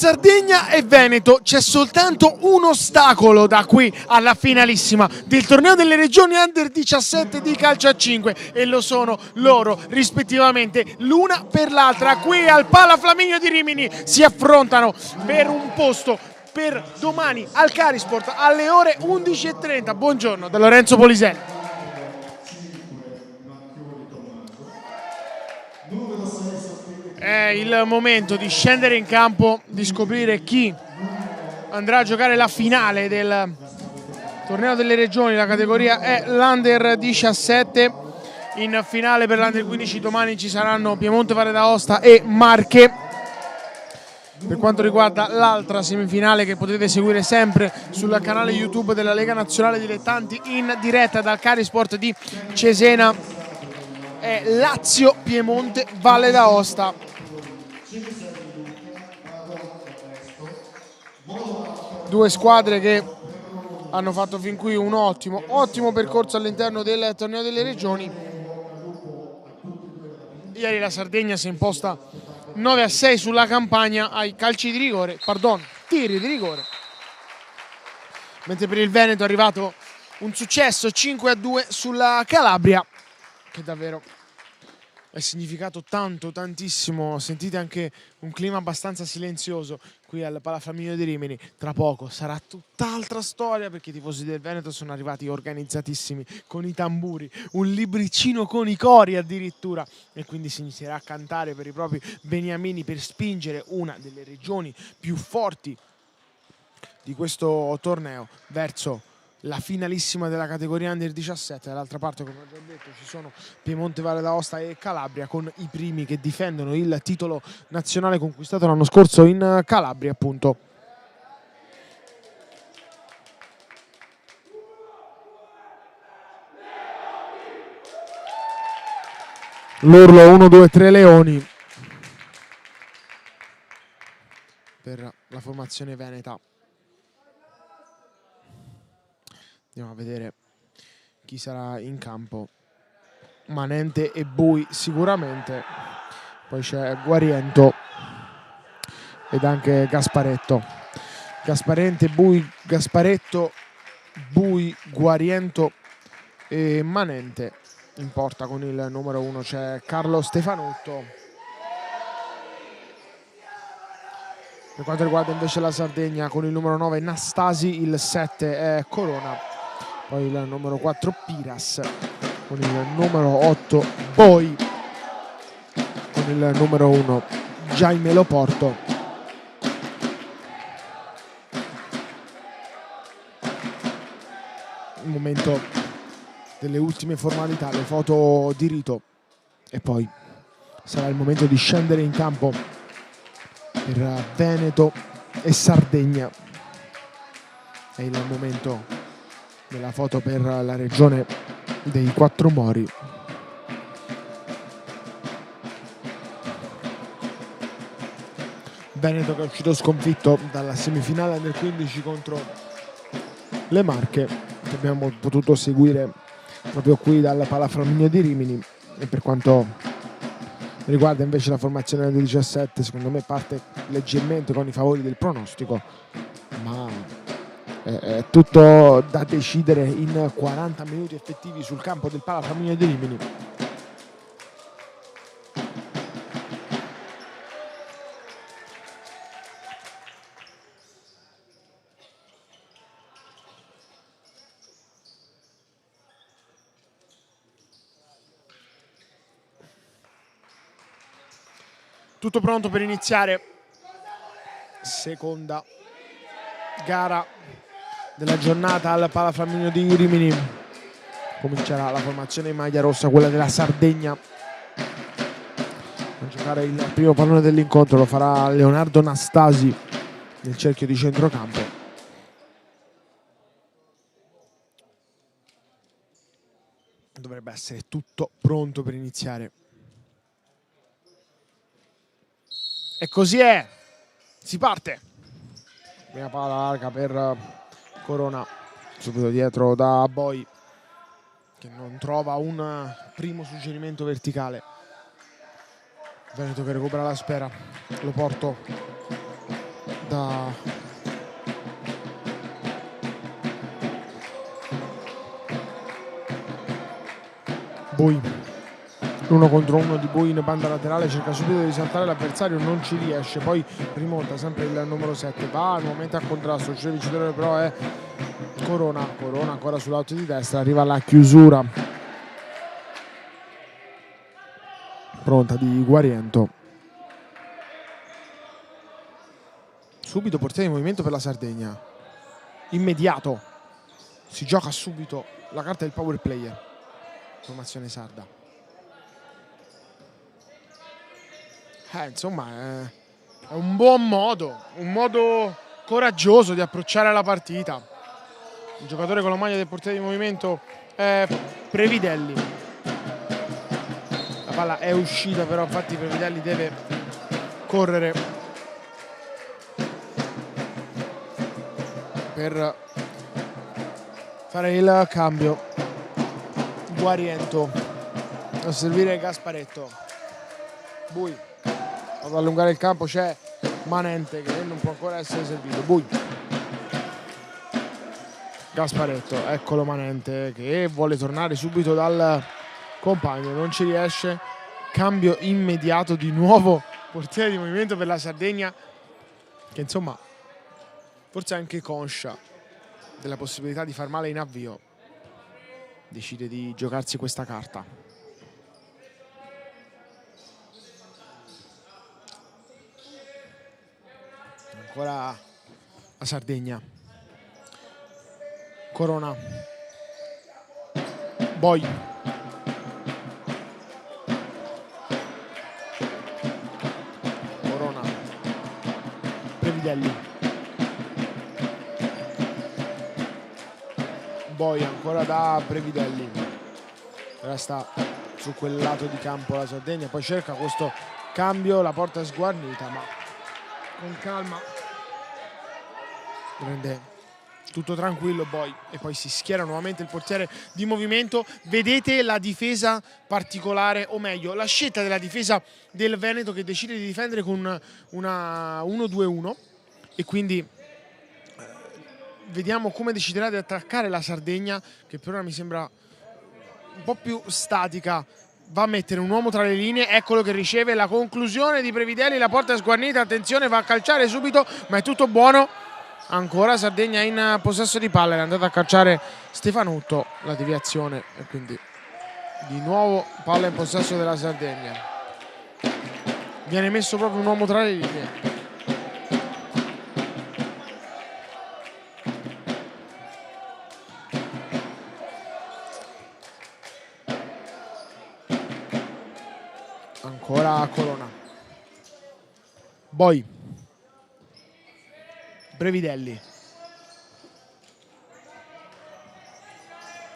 Sardegna e Veneto, c'è soltanto un ostacolo da qui alla finalissima del torneo delle regioni Under 17 di calcio a 5 e lo sono loro rispettivamente l'una per l'altra. Qui al Pala Flaminio di Rimini si affrontano per un posto per domani al Carisport alle ore 11:30. Buongiorno da Lorenzo Poliselli. È il momento di scendere in campo, di scoprire chi andrà a giocare la finale del torneo delle regioni. La categoria è l'Under 17. In finale per l'Under 15 domani ci saranno Piemonte, Valle d'Aosta e Marche. Per quanto riguarda l'altra semifinale che potete seguire sempre sul canale YouTube della Lega Nazionale Dilettanti in diretta dal Carisport di Cesena, è Lazio, Piemonte, Valle d'Aosta. Due squadre che hanno fatto fin qui un ottimo percorso all'interno del torneo delle regioni. Ieri la Sardegna si è imposta 9-6 sulla Campania ai tiri di rigore. Mentre per il Veneto è arrivato un successo 5-2 sulla Calabria, che davvero è significato tantissimo. Sentite anche un clima abbastanza silenzioso qui al Pala Flaminio di Rimini. Tra poco sarà tutt'altra storia, perché i tifosi del Veneto sono arrivati organizzatissimi con i tamburi, un libricino con i cori addirittura, e quindi si inizierà a cantare per i propri beniamini per spingere una delle regioni più forti di questo torneo verso la finalissima della categoria Under 17. Dall'altra parte, come ho già detto, ci sono Piemonte, Valle d'Aosta e Calabria, con i primi che difendono il titolo nazionale conquistato l'anno scorso in Calabria, appunto. L'urlo 1, 2, 3 Leoni per la formazione veneta. Andiamo a vedere chi sarà in campo. Manente e Bui sicuramente, poi c'è Guariento ed anche Gasparetto. Gasparetto, Bui, Guariento e Manente. In porta con il numero 1 c'è Carlo Stefanotto. Per quanto riguarda invece la Sardegna, con il numero 9 Nastasi, il 7 è Corona, poi il numero 4 Piras, con il numero 8 Boi, con il numero 1 Jaime Loporto. Il momento delle ultime formalità, le foto di rito, e poi sarà il momento di scendere in campo per Veneto e Sardegna. È il momento della foto per la regione dei Quattro Mori. Veneto che è uscito sconfitto dalla semifinale del 15 contro le Marche, che abbiamo potuto seguire proprio qui dal Pala Flaminio di Rimini. E per quanto riguarda invece la formazione del 17, secondo me parte leggermente con i favori del pronostico, ma è tutto da decidere in 40 minuti effettivi sul campo del Pala Flaminio di Rimini. Tutto pronto per iniziare seconda gara della giornata al Pala Flaminio di Rimini. Comincerà la formazione in maglia rossa, quella della Sardegna. A giocare il primo pallone dell'incontro lo farà Leonardo Nastasi nel cerchio di centrocampo. Dovrebbe essere tutto pronto per iniziare. E così è, si parte. Prima palla larga per Corona, subito dietro da Boi, che non trova un primo suggerimento verticale. Veneto che recupera la sfera, lo porto da Bui. L'uno contro uno di Bui in banda laterale, cerca subito di saltare l'avversario, non ci riesce, poi rimonta sempre il numero 7, va nuovamente a contrasto, il vincitore però è Corona ancora sull'alto di destra, arriva alla chiusura pronta di Guariento. Subito portiere di movimento per la Sardegna, immediato, si gioca subito la carta del power player, formazione sarda. Insomma è un buon modo coraggioso di approcciare la partita. Il giocatore con la maglia del portiere di movimento è Previdelli. La palla è uscita, però infatti Previdelli deve correre per fare il cambio. Guariento a servire Gasparetto. Bui ad allungare il campo, c'è Manente che non può ancora essere servito. Bui, Gasparetto, eccolo Manente che vuole tornare subito dal compagno, non ci riesce. Cambio immediato, di nuovo portiere di movimento per la Sardegna, che insomma forse è anche conscia della possibilità di far male in avvio, decide di giocarsi questa carta. Ancora la Sardegna. Corona. Boi. Corona. Previdelli. Boi ancora da Previdelli. Resta su quel lato di campo la Sardegna, poi cerca questo cambio, la porta è sguarnita, ma con calma rende tutto tranquillo Boi, e poi si schiera nuovamente il portiere di movimento. Vedete la difesa particolare, o meglio la scelta della difesa del Veneto, che decide di difendere con una 1-2-1, e quindi vediamo come deciderà di attaccare la Sardegna, che per ora mi sembra un po' più statica. Va a mettere un uomo tra le linee, eccolo che riceve la conclusione di Previdelli, la porta è sguarnita, attenzione, va a calciare subito, ma è tutto buono. Ancora Sardegna in possesso di palla, è andato a calciare Stefanutto, la deviazione, e quindi di nuovo palla in possesso della Sardegna. Viene messo proprio un uomo tra le linee. Ancora Corona. Boi. Previdelli.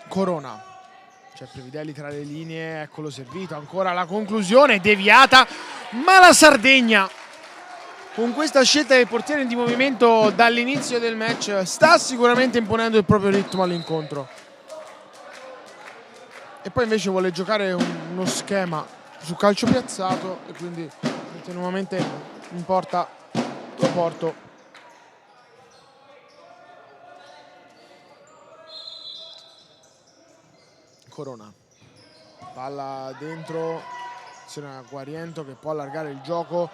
Corona. C'è Previdelli tra le linee, eccolo servito. Ancora la conclusione, deviata, ma la Sardegna, con questa scelta del portiere di movimento dall'inizio del match, sta sicuramente imponendo il proprio ritmo all'incontro. E poi invece vuole giocare uno schema su calcio piazzato, e quindi mette nuovamente in porta Loporto. Corona, palla dentro, azione a Guariento che può allargare il gioco,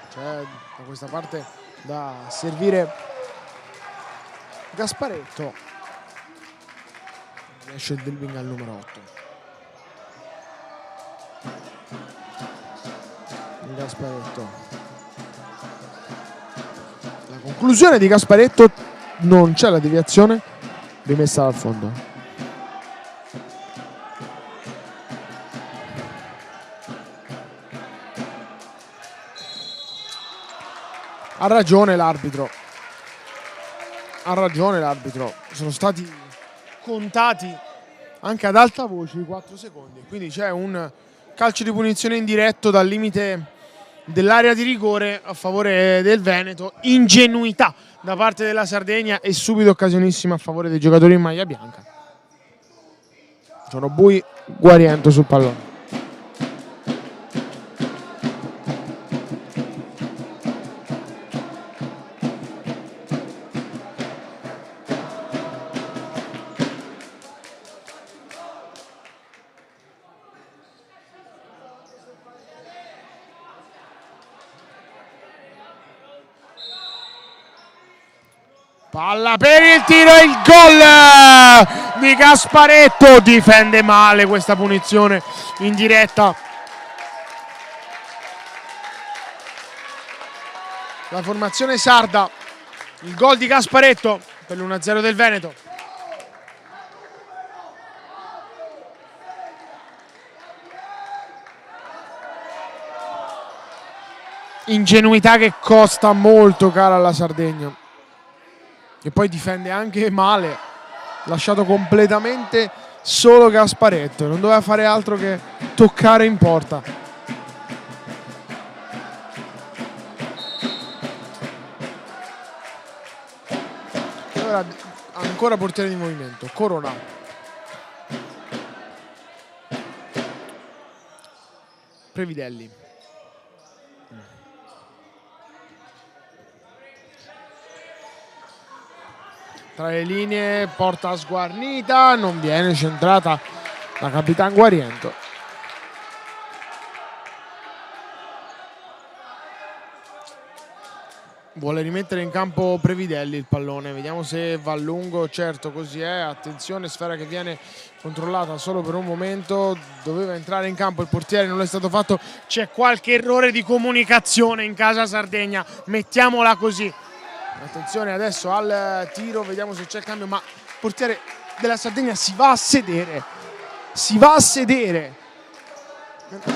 c'è da questa parte da servire Gasparetto, esce il dribbling al numero 8. Gasparetto, la conclusione di Gasparetto, non c'è la deviazione, rimessa dal fondo. Ha ragione l'arbitro, sono stati contati anche ad alta voce i 4 secondi, quindi c'è un calcio di punizione indiretto dal limite dell'area di rigore a favore del Veneto. Ingenuità da parte della Sardegna e subito occasionissima a favore dei giocatori in maglia bianca. Sono Bui, Guariento sul pallone. Palla per il tiro e il gol di Gasparetto. Difende male questa punizione in diretta. La formazione sarda. Il gol di Gasparetto per l'1-0 del Veneto. Ingenuità che costa molto cara alla Sardegna. E poi difende anche male, lasciato completamente solo Gasparetto, non doveva fare altro che toccare in porta. E ora ancora portiere di movimento, Corona. Previdelli. Tra le linee, porta sguarnita, non viene centrata da Capitan Guariento. Vuole rimettere in campo Previdelli il pallone, vediamo se va a lungo. Certo, così è. Attenzione, sfera che viene controllata solo per un momento. Doveva entrare in campo il portiere, non è stato fatto. C'è qualche errore di comunicazione in casa Sardegna, mettiamola così. Attenzione adesso al tiro, vediamo se c'è il cambio, ma il portiere della Sardegna si va a sedere. Si va a sedere.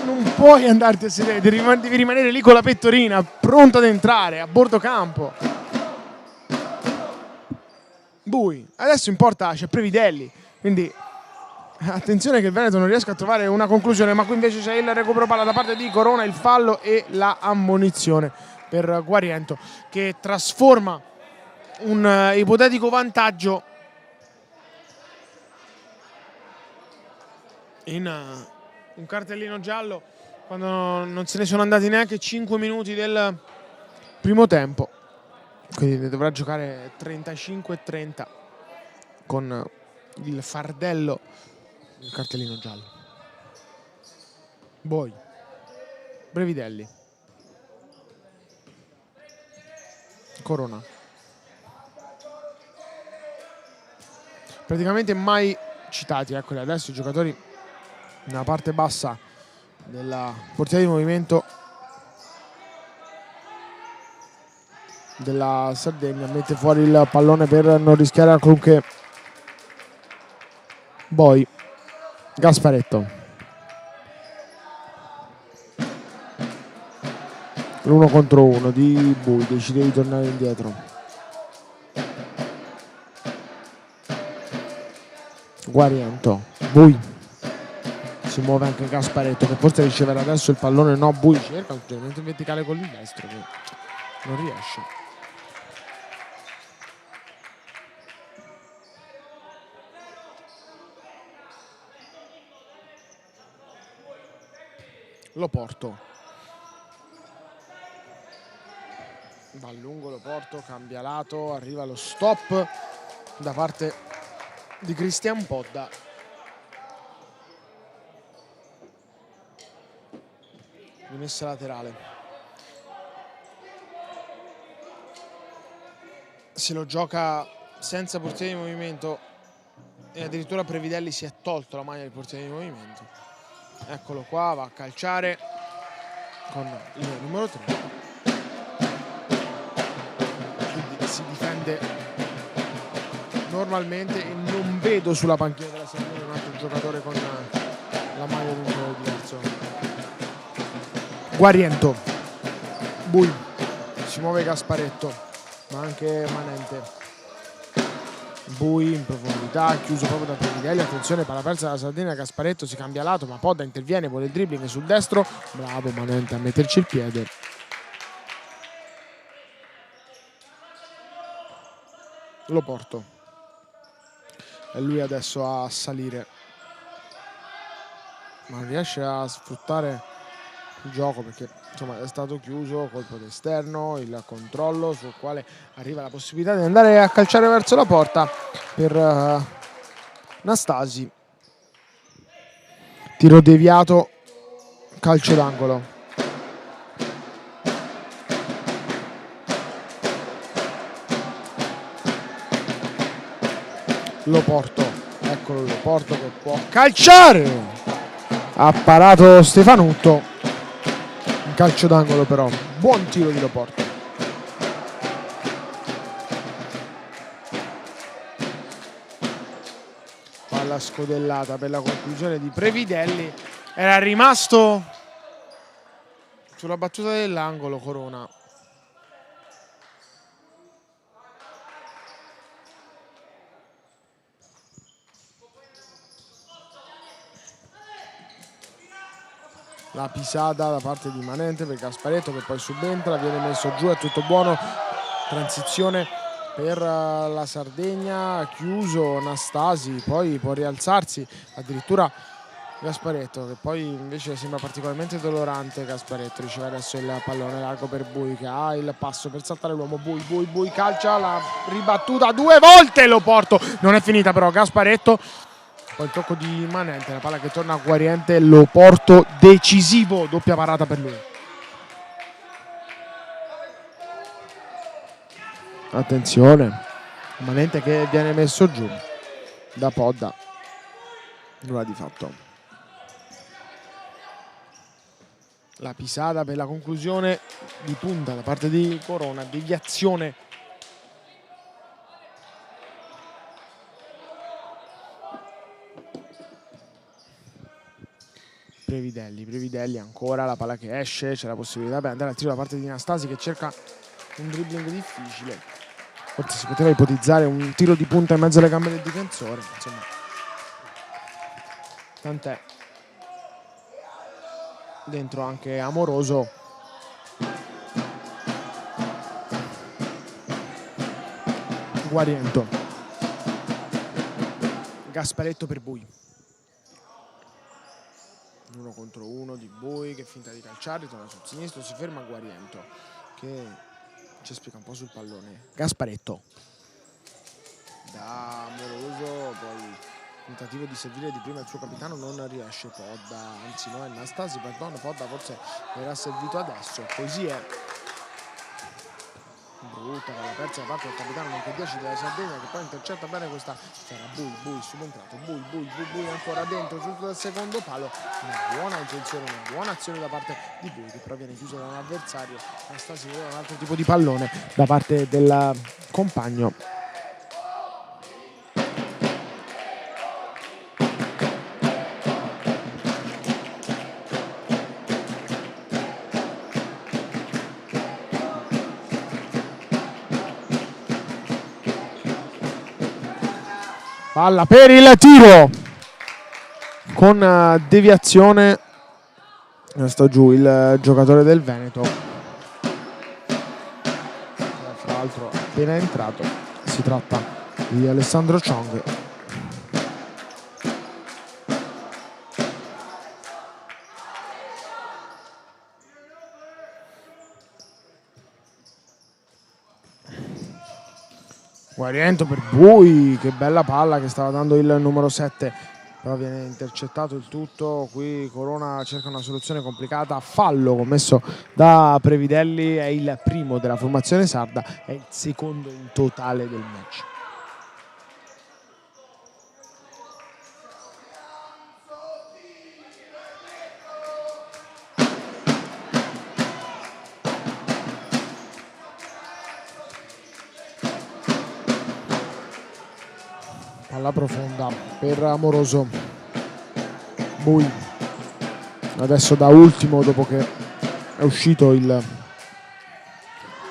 Non puoi andarti a sedere, devi rimanere lì con la pettorina, pronto ad entrare, a bordo campo. Bui, adesso in porta c'è Previdelli, quindi attenzione che il Veneto non riesca a trovare una conclusione, ma qui invece c'è il recupero palla da parte di Corona, il fallo e la ammonizione per Guariento, che trasforma un ipotetico vantaggio in un cartellino giallo quando non se ne sono andati neanche 5 minuti del primo tempo, quindi ne dovrà giocare 35-30 con il fardello del cartellino giallo. Poi Previdelli, Corona, praticamente mai citati, eccoli adesso i giocatori nella parte bassa della portiera di movimento della Sardegna. Mette fuori il pallone per non rischiare alcunché. Poi Gasparetto, l'1 contro 1 di Bui, decide di tornare indietro. Guariento, Bui, si muove anche Gasparetto che forse riceverà adesso il pallone. No, Bui cerca un suggerimento in verticale con il destro che non riesce. Lo porto, va a lungo, lo porto, cambia lato, arriva lo stop da parte di Cristian Podda. Rimessa laterale, se lo gioca senza portiere di movimento e addirittura Previdelli si è tolto la maglia del portiere di movimento. Eccolo qua, va a calciare con il numero 3, quindi si difende normalmente e non vedo sulla panchina della Sardegna un altro giocatore con la maglia di un colore diverso. Guariento, Bui, si muove Gasparetto, ma anche Manente. Bui in profondità, chiuso proprio da Previdelli. Attenzione, palla persa dalla Sardegna, Gasparetto si cambia lato, ma Podda interviene, vuole il dribbling sul destro. Bravo Manente a metterci il piede. Lo porto. E lui adesso a salire, ma non riesce a sfruttare il gioco perché insomma è stato chiuso, colpo d'esterno, il controllo sul quale arriva la possibilità di andare a calciare verso la porta per Nastasi. Tiro deviato, calcio d'angolo. Loporto, eccolo Loporto che può calciare, ha parato Stefanutto, un calcio d'angolo però, buon tiro di Loporto. Palla scodellata per la conclusione di Previdelli, era rimasto sulla battuta dell'angolo Corona. La pisata da parte di Manente per Gasparetto che poi subentra, viene messo giù, è tutto buono. Transizione per la Sardegna, chiuso Nastasi, poi può rialzarsi addirittura Gasparetto che poi invece sembra particolarmente dolorante. Gasparetto riceve adesso il pallone largo per Bui che ha il passo per saltare l'uomo. Bui calcia, la ribattuta 2 volte Loporto, non è finita però Gasparetto. Poi il tocco di Manente, la palla che torna a Guariente, Loporto decisivo, doppia parata per lui. Attenzione, Manente che viene messo giù da Podda, nulla di fatto. La pisata per la conclusione di punta da parte di Corona, deviazione. Previdelli ancora, la palla che esce, c'è la possibilità per andare al tiro da parte di Nastasi che cerca un dribbling difficile. Forse si poteva ipotizzare un tiro di punta in mezzo alle gambe del difensore, insomma. Tant'è. Dentro anche Amoroso. Guariento. Gasparetto per Bui. 1 contro 1 di Bui che finta di calciare, torna sul sinistro, si ferma Guariento che ci spiega un po' sul pallone. Gasparetto da Amoroso, poi tentativo di servire di prima il suo capitano, non riesce. Podda, anzi no, è Nastasi, perdono, Podda forse verrà servito adesso, così è. Brutta che la persa da parte del capitano anche 10 della Sardegna che poi intercetta bene questa sfera. Bui subentrato, Bui ancora dentro, giusto dal secondo palo. Una buona intenzione, una buona azione da parte di Bui che però viene chiuso da un avversario. Nastasi aveva un altro tipo di pallone da parte del compagno. Palla per il tiro con deviazione, sta giù il giocatore del Veneto, fra l'altro appena entrato, si tratta di Alessandro Ciong. Guariento per Bui, che bella palla che stava dando il numero 7, però viene intercettato il tutto. Qui Corona cerca una soluzione complicata, fallo commesso da Previdelli, è il primo della formazione sarda, è il secondo in totale del match. Palla profonda per Amoroso. Bui adesso da ultimo dopo che è uscito il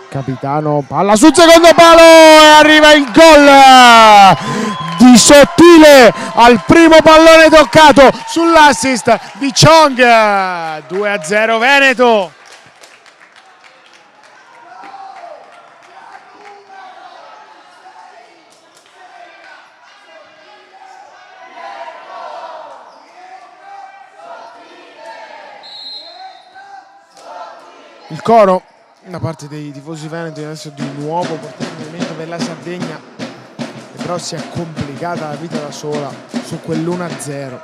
capitano. Palla sul secondo palo e arriva il gol di Sottile al primo pallone toccato sull'assist di Ciong. 2-0 Veneto. Il coro da parte dei tifosi veneti adesso di nuovo portato in movimento per la Sardegna, che però si è complicata la vita da sola su quell'1-0.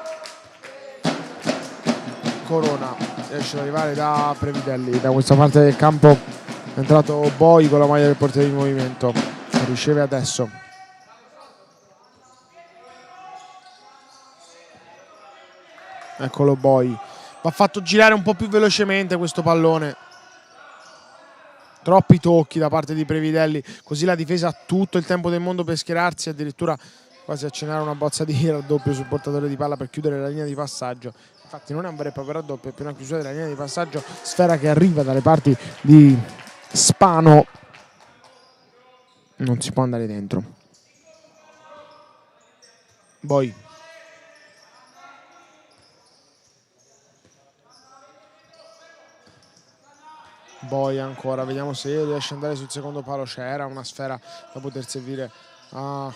Corona riesce ad arrivare da Previdelli, da questa parte del campo è entrato Boi con la maglia del portiere di movimento, riceve adesso. Eccolo Boy. Va fatto girare un po' più velocemente questo pallone. Troppi tocchi da parte di Previdelli, così la difesa ha tutto il tempo del mondo per schierarsi, addirittura quasi accennare una bozza di raddoppio sul portatore di palla per chiudere la linea di passaggio. Infatti non è un vero e proprio raddoppio, è più una chiusura della linea di passaggio, sfera che arriva dalle parti di Spano. Non si può andare dentro. Boy. Boy ancora, vediamo se riesce ad andare sul secondo palo. C'era una sfera da poter servire a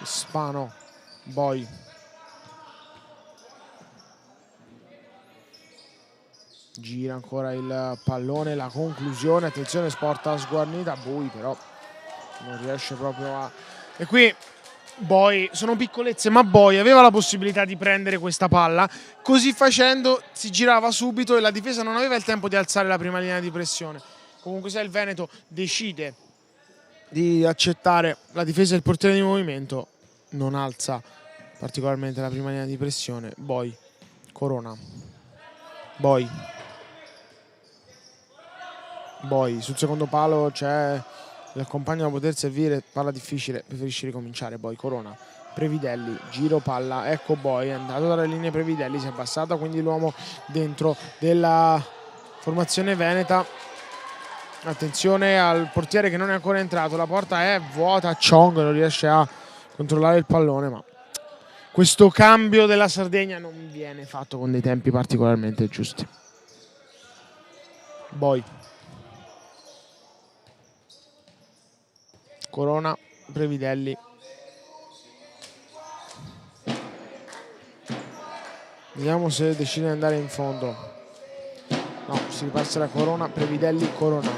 Spano. Boy. Gira ancora il pallone, la conclusione, attenzione, sporta sguarnita. Boy però non riesce proprio a... E qui Boy, sono piccolezze, ma Boy aveva la possibilità di prendere questa palla, così facendo si girava subito e la difesa non aveva il tempo di alzare la prima linea di pressione. Comunque se il Veneto decide di accettare la difesa del portiere di movimento, non alza particolarmente la prima linea di pressione. Boy, Corona. Boy. Boy, sul secondo palo c'è il compagno da poter servire, palla difficile, preferisce ricominciare. Boy, Corona, Previdelli, giro palla, ecco Boy, è andato dalle linee Previdelli, si è abbassato quindi l'uomo dentro della formazione veneta. Attenzione al portiere che non è ancora entrato, la porta è vuota, Chong non riesce a controllare il pallone, ma questo cambio della Sardegna non viene fatto con dei tempi particolarmente giusti. Boy. Corona, Previdelli. Vediamo se decide di andare in fondo. No, si ripassa la Corona, Previdelli, Corona.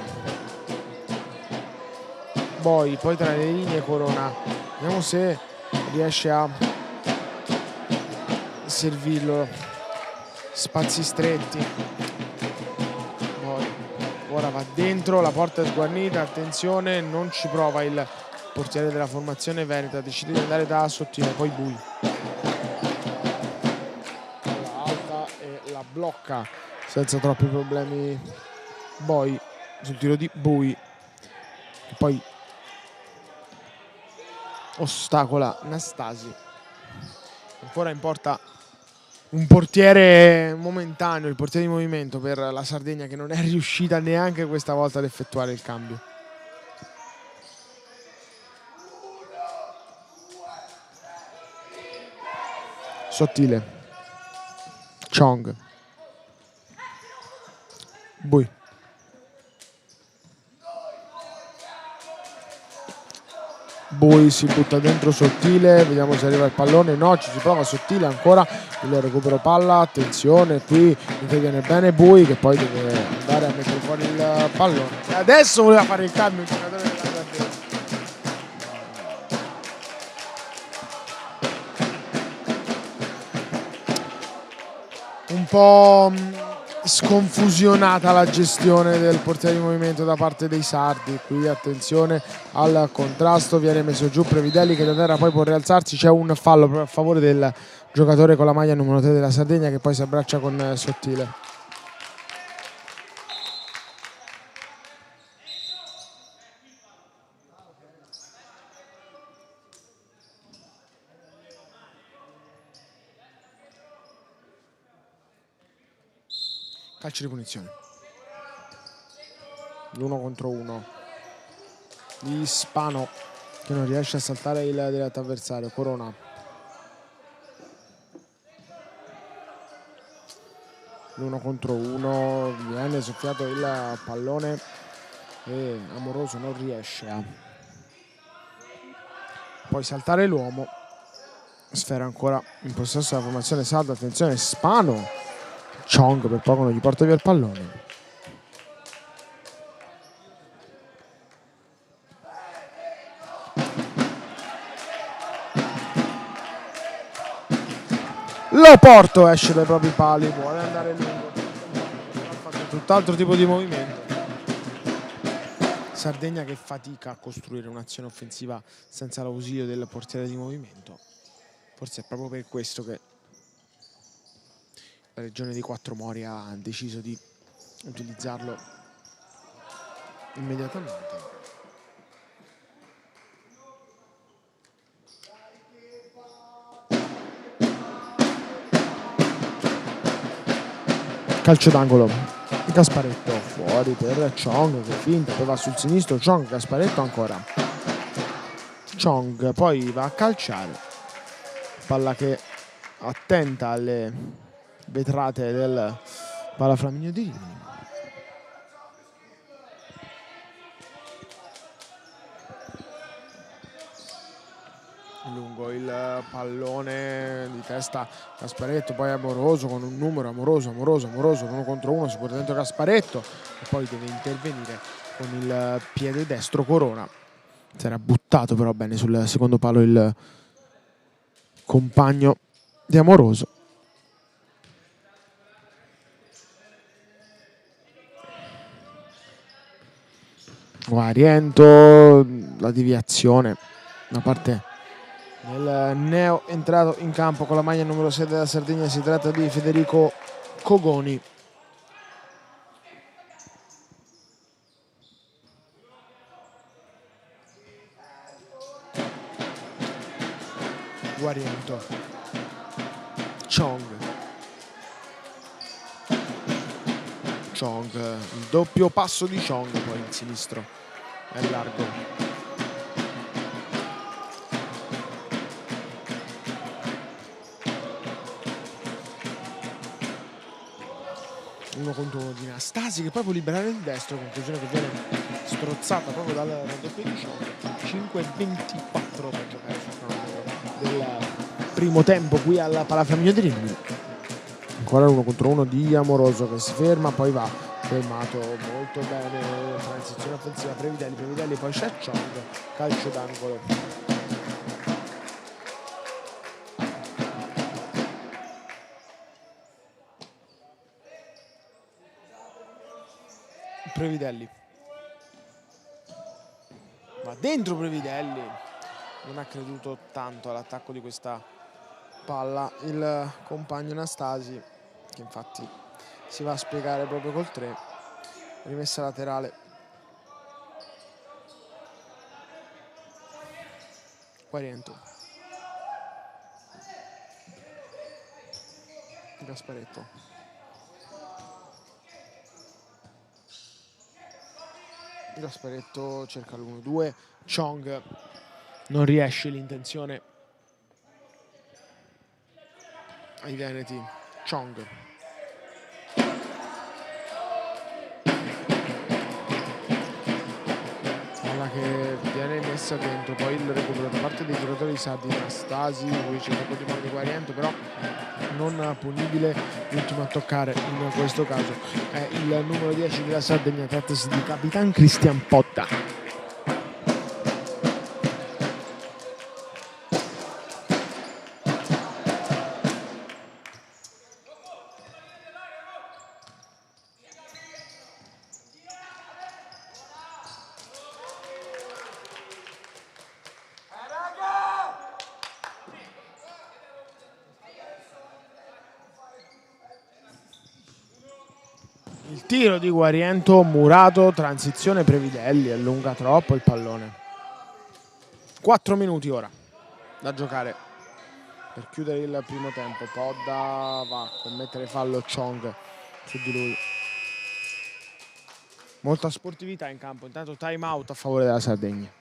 Boy, poi tra le linee Corona. Vediamo se riesce a servirlo. Spazi stretti. Boy. Ora va dentro, la porta è sguarnita, attenzione, non ci prova il portiere della formazione veneta, decide di andare da sottile, poi Bui. La alta e la blocca senza troppi problemi Boy sul tiro di Bui, che poi ostacola Nastasi. Ancora in porta un portiere momentaneo, il portiere di movimento per la Sardegna, che non è riuscita neanche questa volta ad effettuare il cambio. Sottile, Chong, Bui. Bui si butta dentro Sottile, vediamo se arriva il pallone, no, ci si prova Sottile ancora, il recupero palla, attenzione, qui interviene bene Bui che poi deve andare a mettere fuori il pallone. E adesso voleva fare il cambio il giocatore della Sardegna. Un po' sconfusionata la gestione del portiere di movimento da parte dei sardi. Qui attenzione al contrasto, viene messo giù Previdelli che da terra poi può rialzarsi, c'è un fallo proprio a favore del giocatore con la maglia numero 3 della Sardegna che poi si abbraccia con Sottile. Calcio di punizione, l'1 contro 1 di Spano che non riesce a saltare il diretto avversario. Corona, l'1 contro 1, viene soffiato il pallone e Amoroso non riesce a poi saltare l'uomo. Sfera ancora in possesso della formazione salda, attenzione Spano, Chong per poco non gli porta via il pallone. Loporto esce dai propri pali, vuole andare lungo, ha fatto tutt'altro tipo di movimento. Sardegna che fatica a costruire un'azione offensiva senza l'ausilio del portiere di movimento. Forse è proprio per questo che la regione di Quattro Mori ha deciso di utilizzarlo immediatamente. Calcio d'angolo, Gasparetto fuori per Chong che finta, poi va sul sinistro, Chong, Gasparetto ancora, Chong poi va a calciare, palla che attenta alle vetrate del Palaflaminio di Rimini. Lungo il pallone di testa Gasparetto, poi Amoroso con un numero, Amoroso, 1 contro 1, si porta dentro Gasparetto e poi deve intervenire con il piede destro Corona. Si era buttato però bene sul secondo palo il compagno di Amoroso. Guariento, la deviazione da parte del neo entrato in campo con la maglia numero 6 della Sardegna, si tratta di Federico Cogoni. Guariento, Chong, il doppio passo di Chong, poi il sinistro è largo. 1 contro 1 di Nastasi che poi può liberare il destro, conclusione che viene strozzata proprio dal raddoppio di Chong. 5:24 per giocare sul cronometro del primo tempo qui al Palaflaminio di Rimini. Ancora 1 contro 1 di Amoroso che si ferma, poi va fermato molto bene, transizione offensiva, Previdelli, poi c'è Chong, calcio d'angolo. Previdelli va dentro, Previdelli non ha creduto tanto all'attacco di questa palla il compagno Nastasi, che infatti si va a spiegare proprio col 3. Rimessa laterale, Guariento, Gasparetto cerca l'1-2, Chong non riesce, l'intenzione ai veneti, Chong palla che viene messa dentro, poi il recupero da parte dei giocatori sardi, Nastasi, lui cerca un po' di mano di Guariento, però non punibile. L'ultimo a toccare in questo caso è il numero 10 della Sardegna, trattasi di Capitan Cristian Potta. Il tiro di Guariento, murato, transizione Previdelli, allunga troppo il pallone. 4 minuti ora da giocare per chiudere il primo tempo. Podda va a commettere fallo Chong su di lui. Molta sportività in campo, intanto time out a favore della Sardegna.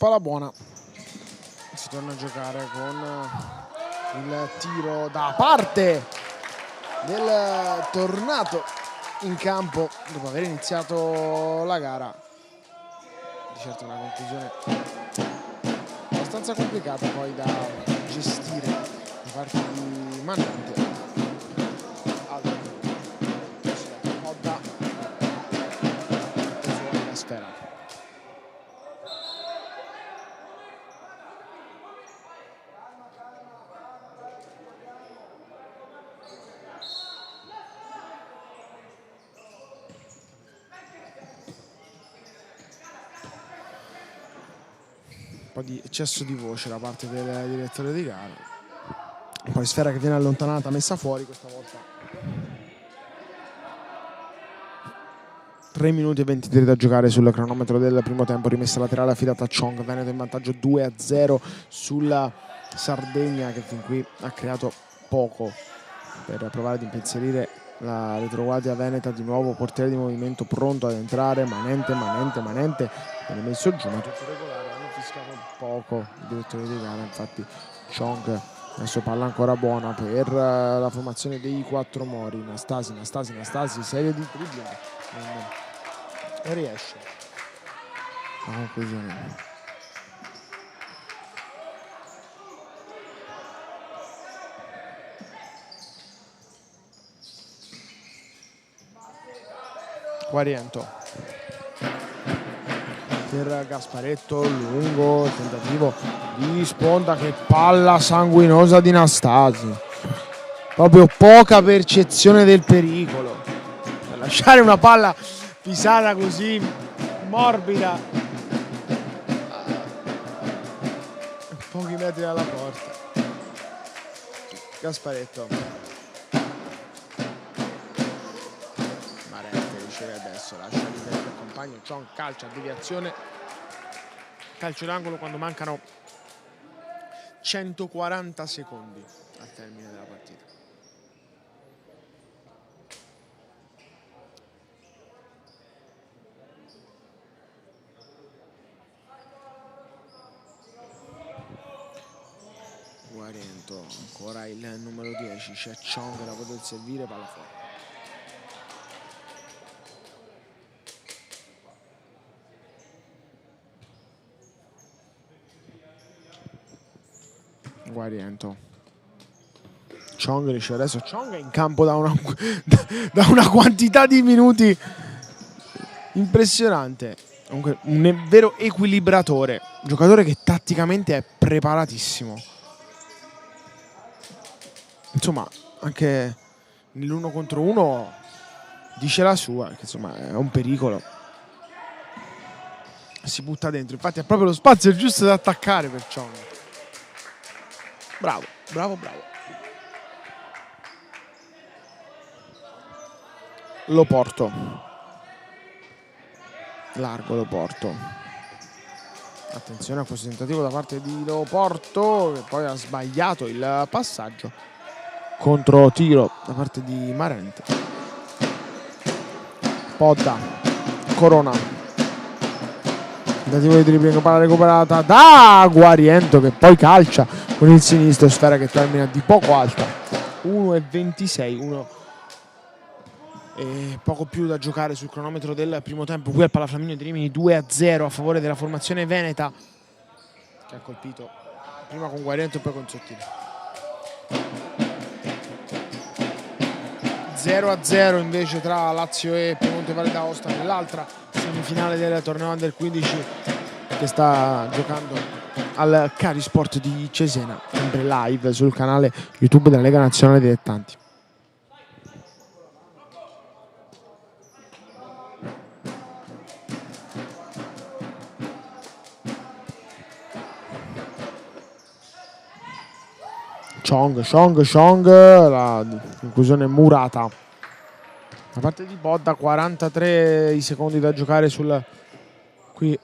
palla buona. Si torna a giocare con il tiro da parte del tornato in campo dopo aver iniziato la gara. Di certo una conclusione abbastanza complicata poi da gestire da parte di Manante. Podda preso la sfera. Un po' di eccesso di voce da parte del direttore di gara. Poi sfera che viene allontanata, messa fuori questa volta. 3 minuti e 23 da giocare sul cronometro del primo tempo. Rimessa laterale affidata a Chong. Veneto in vantaggio 2-0 sulla Sardegna, che fin qui ha creato poco per provare ad impensierire la retroguardia veneta. Di nuovo portiere di movimento pronto ad entrare. Manente viene messo giù, ma tutto regolare. Hanno fischiato poco il direttore di gara. Infatti Chong adesso palla ancora buona per la formazione dei quattro mori. Nastasi, serie di dribbling, non riesce a conclusione. Guariento per Gasparetto, lungo il tentativo di sponda, che palla sanguinosa di Nastasi, proprio poca percezione del pericolo per lasciare una palla pisata così morbida pochi metri dalla porta. Gasparetto, Marente riceve adesso, lascia libero il compagno, Chong calcia, deviazione, calcio d'angolo quando mancano 140 secondi al termine della partita. Guariento, ancora il numero 10, c'è Chong da poter servire, palla fuori. Guariento, Chong riesce adesso. Chong è in campo da una quantità di minuti impressionante. Comunque un vero equilibratore, giocatore che tatticamente è preparatissimo. Insomma, anche nell'uno contro uno dice la sua, che insomma è un pericolo. Si butta dentro, infatti ha proprio lo spazio giusto da attaccare per Chong. Bravo. Lo porto. Largo Lo Porto. Attenzione a questo tentativo da parte di Lo Porto, che poi ha sbagliato il passaggio. Contro tiro da parte di Marente. Podda, Corona. Tentativo di dribbling, palla recuperata da Guariento, che poi calcia con il sinistro, sfera che termina di poco alta. 1:26, e poco più da giocare sul cronometro del primo tempo. Qui al Palaflaminio di Rimini 2-0 a favore della formazione veneta, che ha colpito prima con Guariento e poi con Sottile. 0-0 invece tra Lazio e Piemonte Valle d'Aosta nell'altra semifinale del torneo Under 15 che sta giocando al Carisport di Cesena, sempre live sul canale YouTube della Lega Nazionale Dilettanti. Chong, la conclusione murata da parte di Podda. 43 i secondi da giocare qui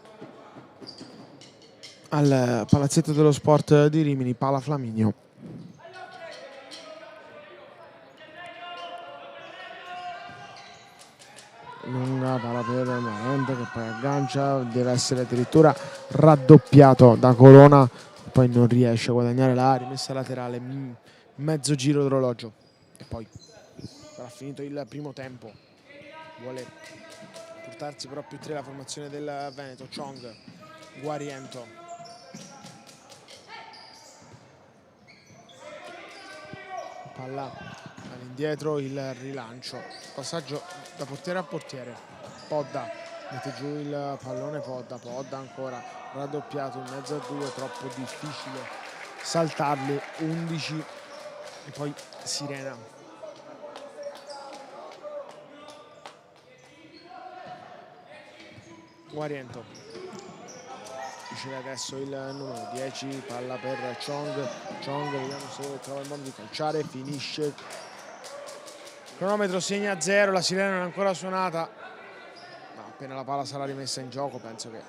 al Palazzetto dello Sport di Rimini, Palaflaminio. lunga, palla per Marente che poi aggancia, deve essere addirittura raddoppiato da Corona, poi non riesce a guadagnare la rimessa laterale, mezzo giro d'orologio e poi sarà finito il primo tempo. Vuole portarsi però più 3 la formazione del Veneto. Chong, Guariento, palla all'indietro, il rilancio, passaggio da portiere a portiere. Podda mette giù il pallone, Podda ancora raddoppiato in mezzo a 2, troppo difficile saltarli. 11 e poi Sirena. Guariento riceve adesso il numero 10, palla per Chong, vediamo se trova il modo di calciare, finisce. Cronometro segna 0, la sirena non è ancora suonata, ma appena la palla sarà rimessa in gioco penso che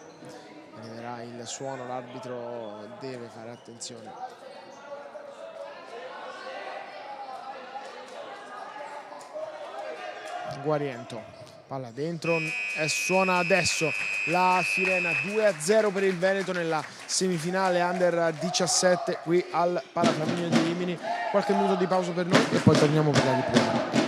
arriverà il suono, l'arbitro deve fare attenzione. Guariento, palla dentro e suona adesso la sirena. 2-0 per il Veneto nella semifinale under 17 qui al Palaflaminio di Rimini. Qualche minuto di pausa per noi e poi torniamo per la ripresa.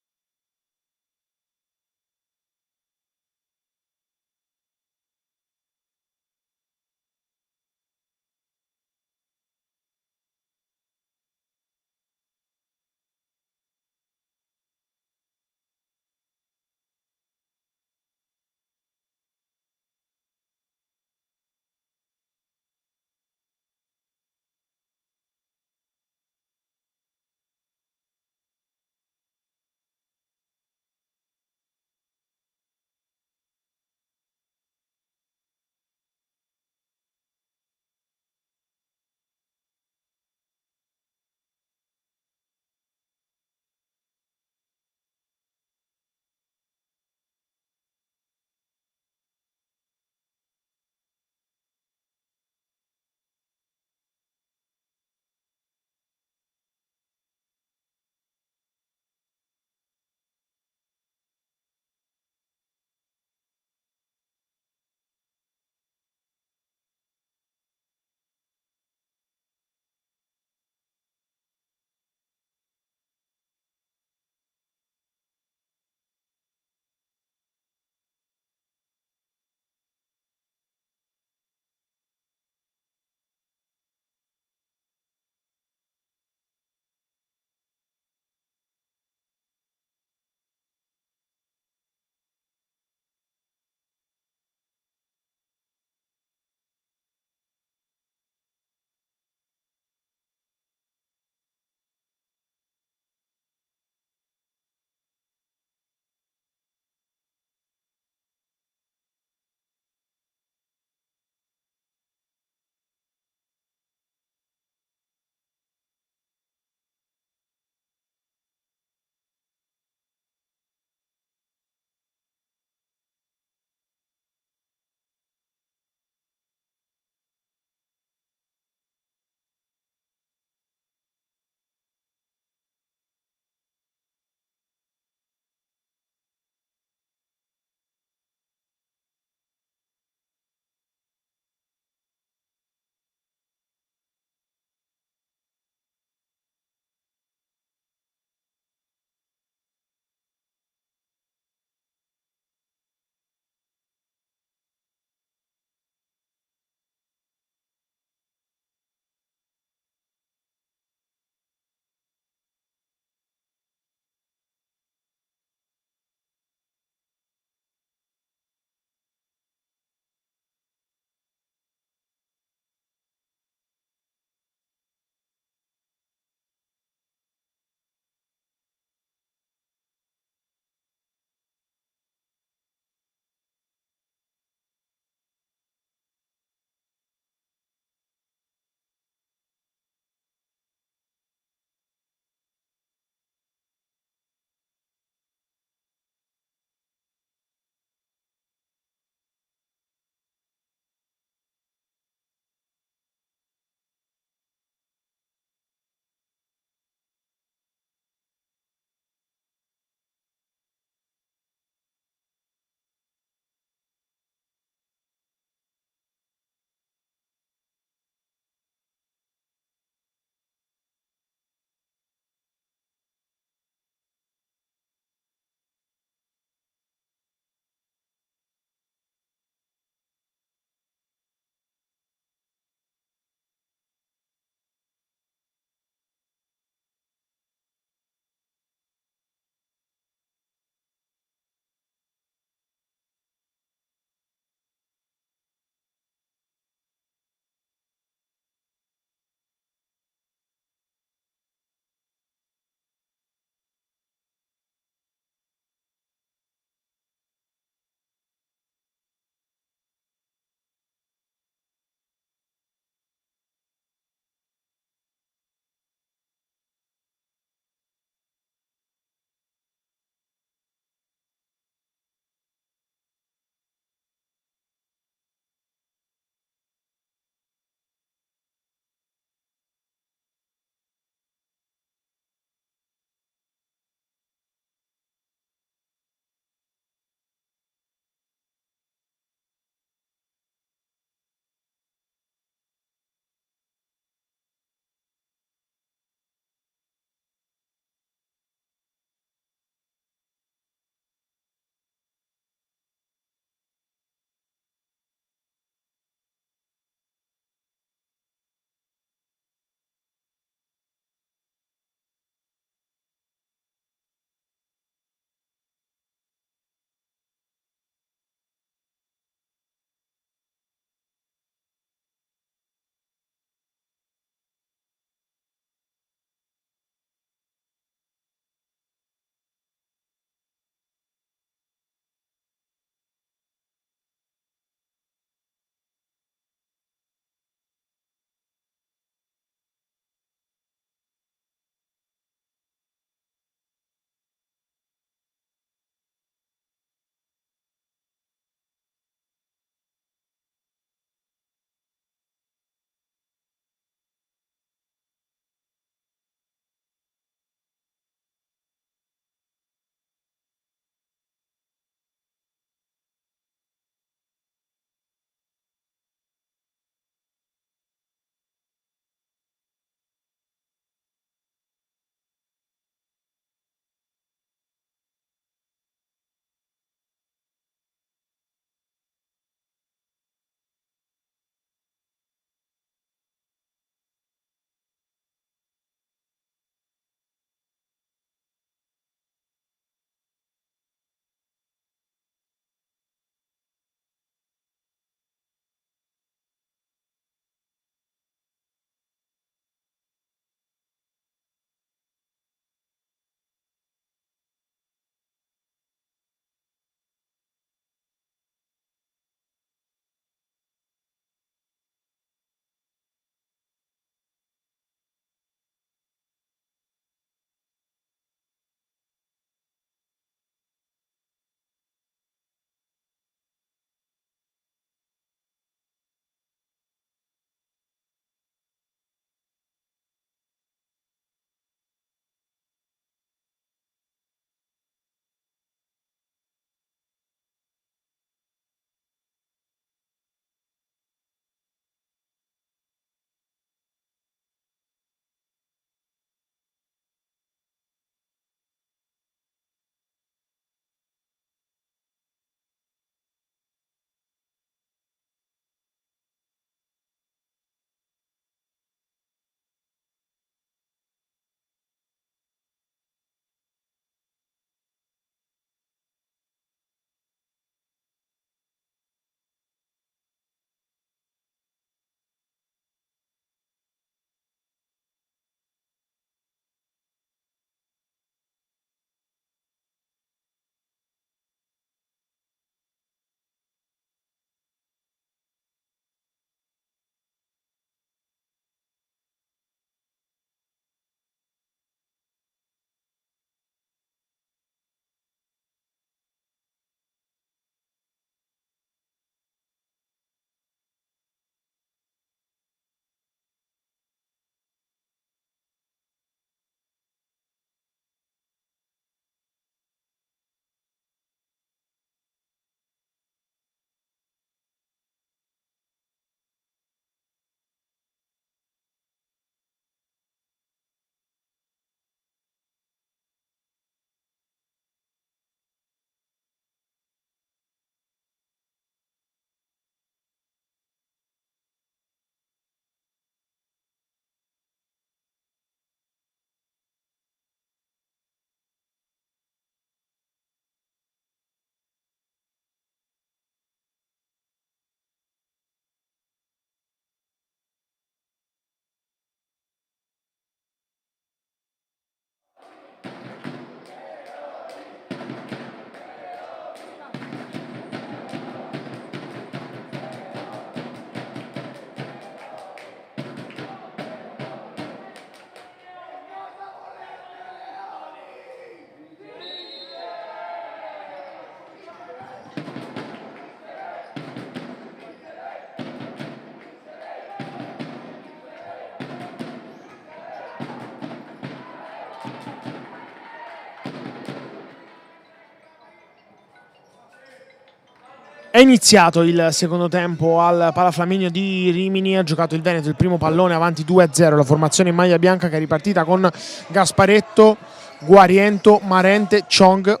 È iniziato il secondo tempo al Palaflaminio di Rimini, ha giocato il Veneto il primo pallone avanti 2-0, la formazione in maglia bianca che è ripartita con Gasparetto, Guariento, Marente, Chong.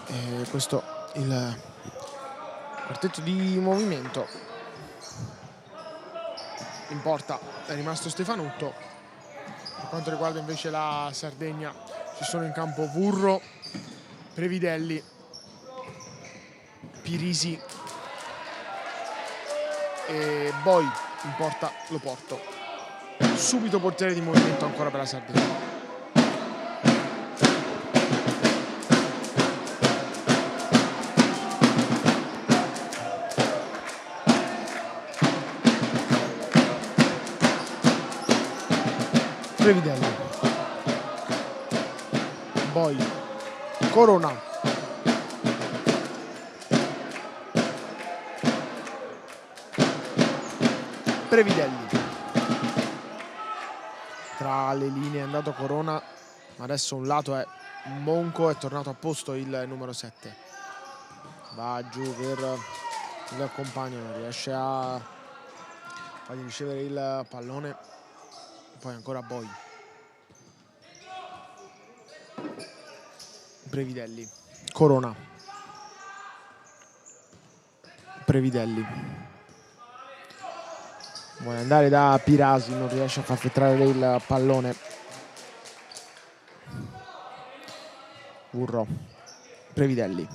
E questo il quartetto di movimento. In porta è rimasto Stefanutto. Per quanto riguarda invece la Sardegna ci sono in campo Vurro, Previdelli, Pirisi e Boi. In porta lo Porto. Subito portiere di movimento ancora per la Sardegna. Previdelli, Boi, Corona, Previdelli. Tra le linee è andato Corona, ma adesso un lato è Monco, è tornato a posto il numero 7. Va giù per il compagno, non riesce a fargli ricevere il pallone. Poi ancora Boi, Previdelli, Corona, Previdelli, vuole andare da Pirasi, non riesce a far filtrare il pallone. Burro, Previdelli,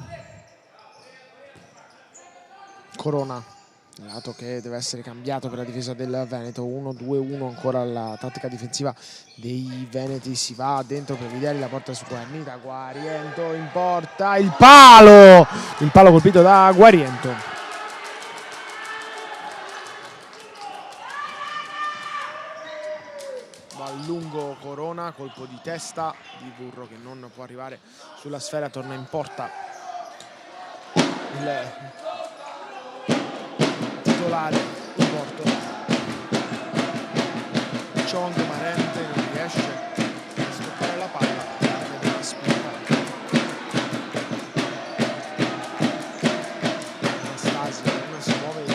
Corona, lato che deve essere cambiato per la difesa del Veneto. 1-2-1 ancora la tattica difensiva dei veneti, si va dentro Previdelli, la porta su Guarnita, Guariento in porta, il palo colpito da Guariento. Va a lungo Corona, colpo di testa di Burro che non può arrivare sulla sfera, torna in porta il titolare in porto. Chong, Marente non riesce a stoppare la palla, deve spingere. Anastasi non si muove in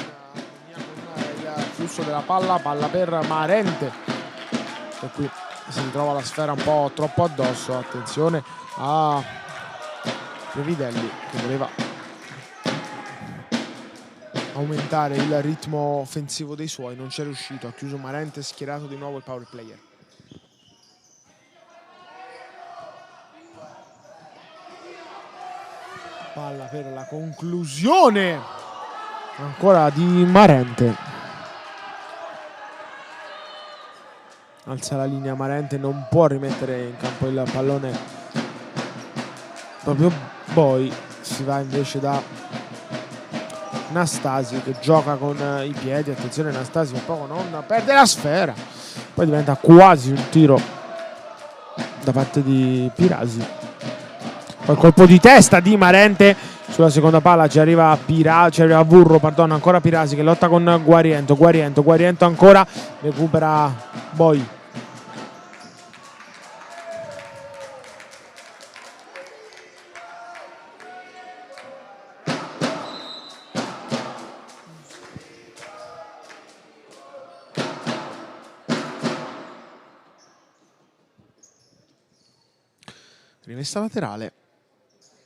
armonia con il flusso della palla per Marente, e qui si ritrova la sfera un po' troppo addosso. Attenzione a Previdelli che voleva aumentare il ritmo offensivo dei suoi, non c'è riuscito, ha chiuso Marente, schierato di nuovo il power player. Palla per la conclusione ancora di Marente. Alza la linea Marente, non può rimettere in campo il pallone proprio Boi, si va invece da Anastasi che gioca con i piedi. Attenzione, Anastasi un po' non perde la sfera, poi diventa quasi un tiro da parte di Pirasi. Poi colpo di testa di Marente sulla seconda palla, ci arriva Vurro, ancora Pirasi che lotta con Guariento ancora, recupera Boi. Rimessa laterale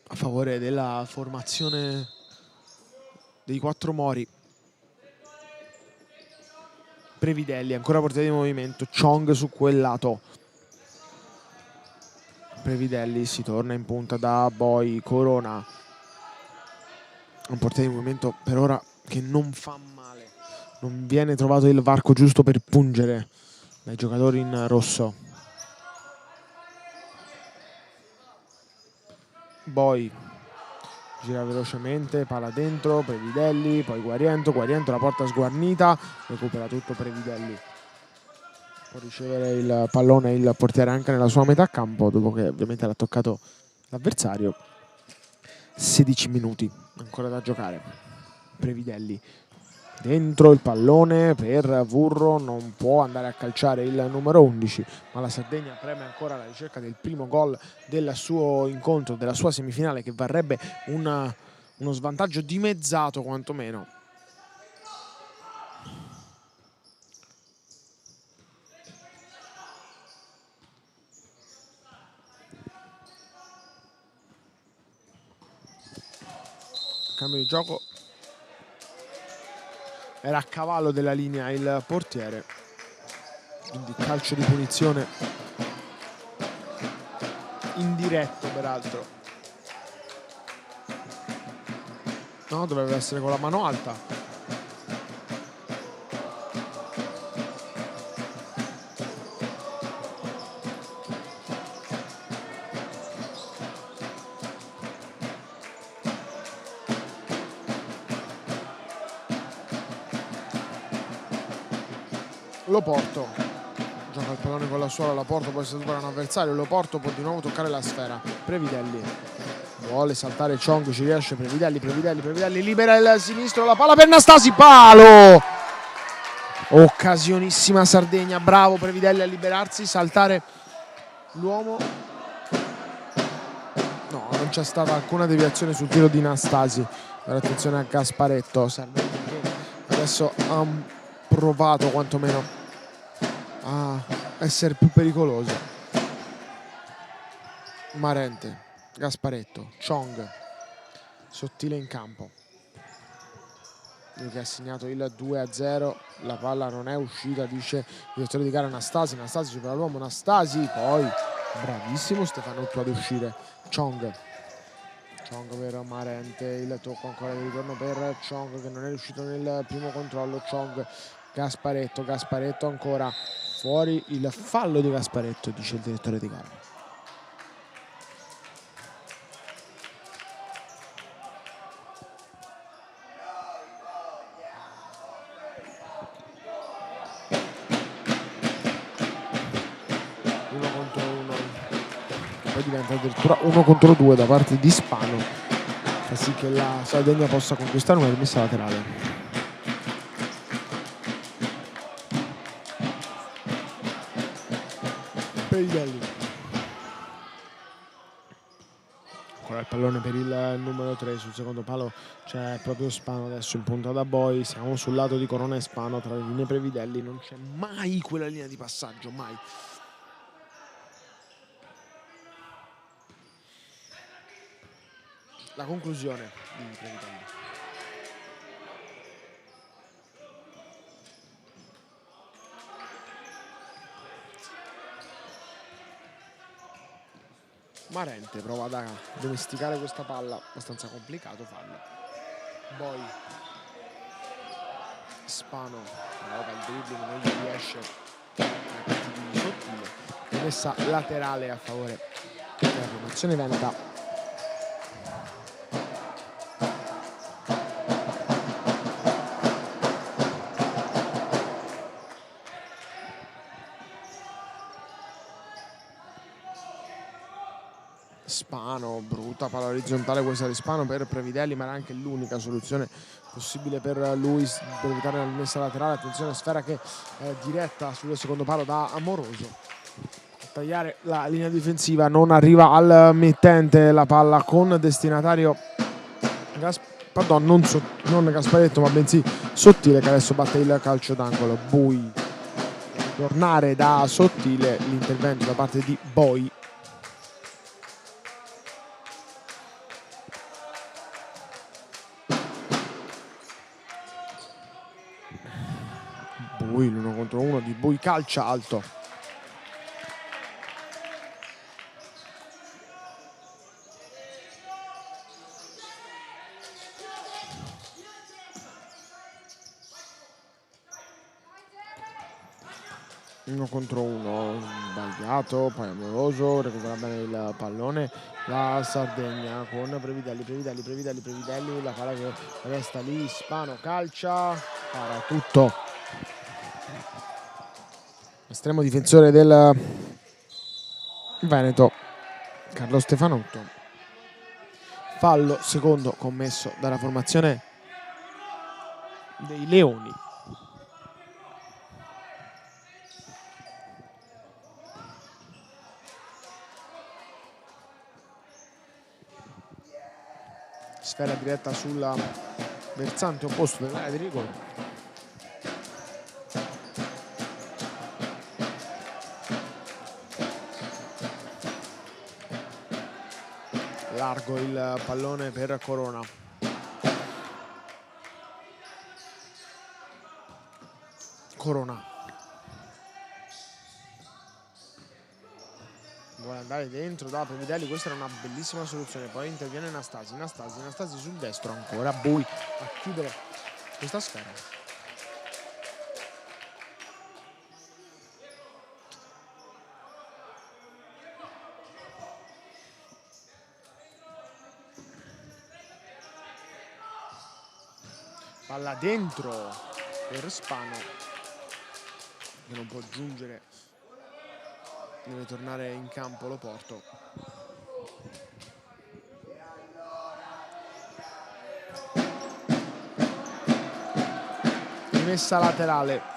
a favore della formazione dei quattro Mori. Previdelli, ancora portiere di movimento, Chong su quel lato. Previdelli, si torna in punta da Boi, Corona. Un portiere di movimento per ora che non fa male. Non viene trovato il varco giusto per pungere dai giocatori in rosso. Boi gira velocemente, palla dentro, Previdelli, poi Guariento, la porta sguarnita, recupera tutto Previdelli. Può ricevere il pallone il portiere anche nella sua metà campo, dopo che ovviamente l'ha toccato l'avversario. 16 minuti ancora da giocare. Previdelli dentro, il pallone per Vurro, non può andare a calciare il numero 11, ma la Sardegna preme ancora alla ricerca del primo gol del suo incontro, della sua semifinale, che varrebbe un uno svantaggio dimezzato quantomeno. Cambio di gioco. Era a cavallo della linea il portiere, quindi calcio di punizione indiretto peraltro. No, dovrebbe essere con la mano alta. Loporto gioca il pallone con la suola, Loporto può essere superato un avversario, Loporto può di nuovo toccare la sfera. Previdelli vuole saltare Chong, ci riesce Previdelli libera il sinistro, la palla per Nastasi, palo! Occasionissima Sardegna, bravo Previdelli a liberarsi, saltare l'uomo. No, non c'è stata alcuna deviazione sul tiro di Nastasi. Attenzione a Gasparetto, Sardegna che adesso ha provato quantomeno a essere più pericoloso. Marente, Gasparetto, Chong, sottile in campo. Lui che ha segnato il 2-0, la palla non è uscita, dice il direttore di gara Nastasi. Nastasi supera l'uomo, Nastasi, poi bravissimo Stefanotto ad uscire. Chong per Marente, il tocco ancora di ritorno per Chong che non è riuscito nel primo controllo. Chong, Gasparetto ancora fuori, il fallo di Gasparetto, dice il direttore di gara. Uno contro uno, poi diventa addirittura 1 contro 2 da parte di Spano, fa sì che la Sardegna possa conquistare una rimessa laterale. Previdelli, ancora il pallone per il numero 3, sul secondo palo c'è proprio Spano adesso in punta da Boy. Siamo sul lato di Corona e Spano, tra le linee Previdelli non c'è mai quella linea di passaggio, mai. La conclusione di Previdelli. Marente prova ad domesticare questa palla, abbastanza complicato farlo. Boy, Spano prova il dribbling, non gli riesce, di sottile, rimessa laterale a favore della formazione veneta. Spano, brutta palla orizzontale questa di Spano per Previdelli, ma era anche l'unica soluzione possibile per lui per evitare la rimessa laterale. Attenzione, sfera che è diretta sul secondo palo da Amoroso. A tagliare la linea difensiva, non arriva al mittente la palla con destinatario non Gasparetto, ma bensì Sottile, che adesso batte il calcio d'angolo. Bui, tornare da Sottile, l'intervento da parte di Boy. Bui, l'1 contro 1 di Bui, calcia alto. Uno contro uno, sbagliato, poi Amoroso recupera bene il pallone, la Sardegna con Previdelli, la palla che resta lì, Spano calcia, para tutto. Estremo difensore del Veneto, Carlo Stefanotto. Fallo secondo commesso dalla formazione dei Leoni. sfera diretta sul versante opposto dell'area di rigore. Largo il pallone per Corona. Corona vuole andare dentro da Previdelli, questa era una bellissima soluzione, poi interviene Nastasi sul destro, ancora Bui a chiudere questa sfera. Palla dentro per Spano, che non può giungere, deve tornare in campo Loporto. Rimessa laterale.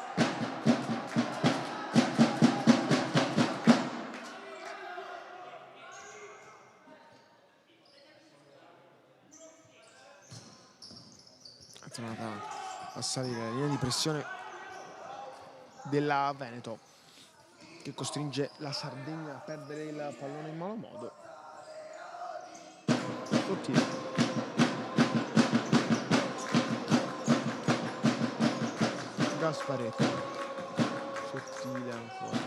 È tornata a salire la linea di pressione della Veneto, che costringe la Sardegna a perdere il pallone in malo modo. Sottile. Gasparetto. Sottile ancora.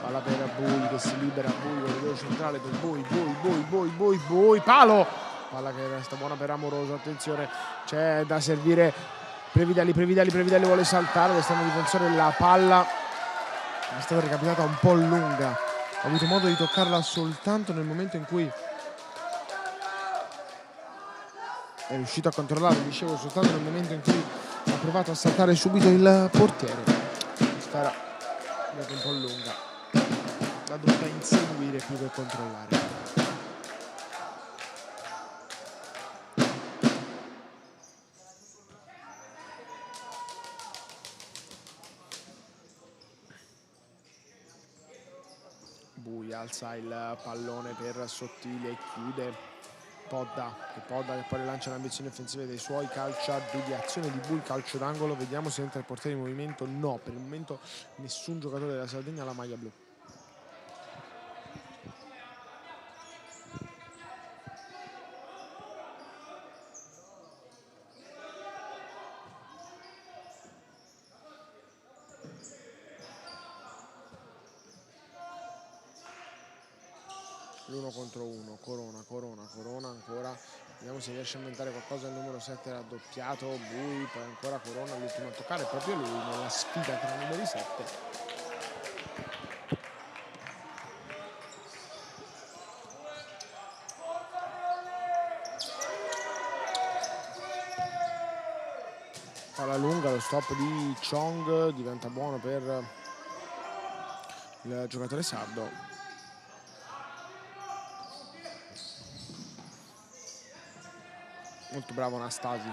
Palla per Bui che si libera, Bui, corridoio centrale per Bui, palo! Palla che resta buona per Amoroso, attenzione, c'è da servire Previdelli vuole saltare, l'esterno difensore, la palla è stata recapitata un po' lunga, ha avuto modo di toccarla soltanto nel momento in cui è riuscito a controllare, dicevo, soltanto nel momento in cui ha provato a saltare subito il portiere. Sfera un po' lunga, l'ha dovuta inseguire più che controllare. Bui alza il pallone per Sottile e chiude. Podda che poi lancia le ambizioni offensive dei suoi, calcia, deviazione di Bui, calcio d'angolo, vediamo se entra il portiere in movimento. No, per il momento nessun giocatore della Sardegna ha la maglia blu. L'uno contro uno, Corona ancora, vediamo se riesce a inventare qualcosa. Il numero 7 raddoppiato, Bui, poi ancora Corona, l'ultimo a toccare, proprio lui nella sfida tra i numeri 7. Palla lunga, lo stop di Chong diventa buono per il giocatore sardo. Molto bravo Anastasi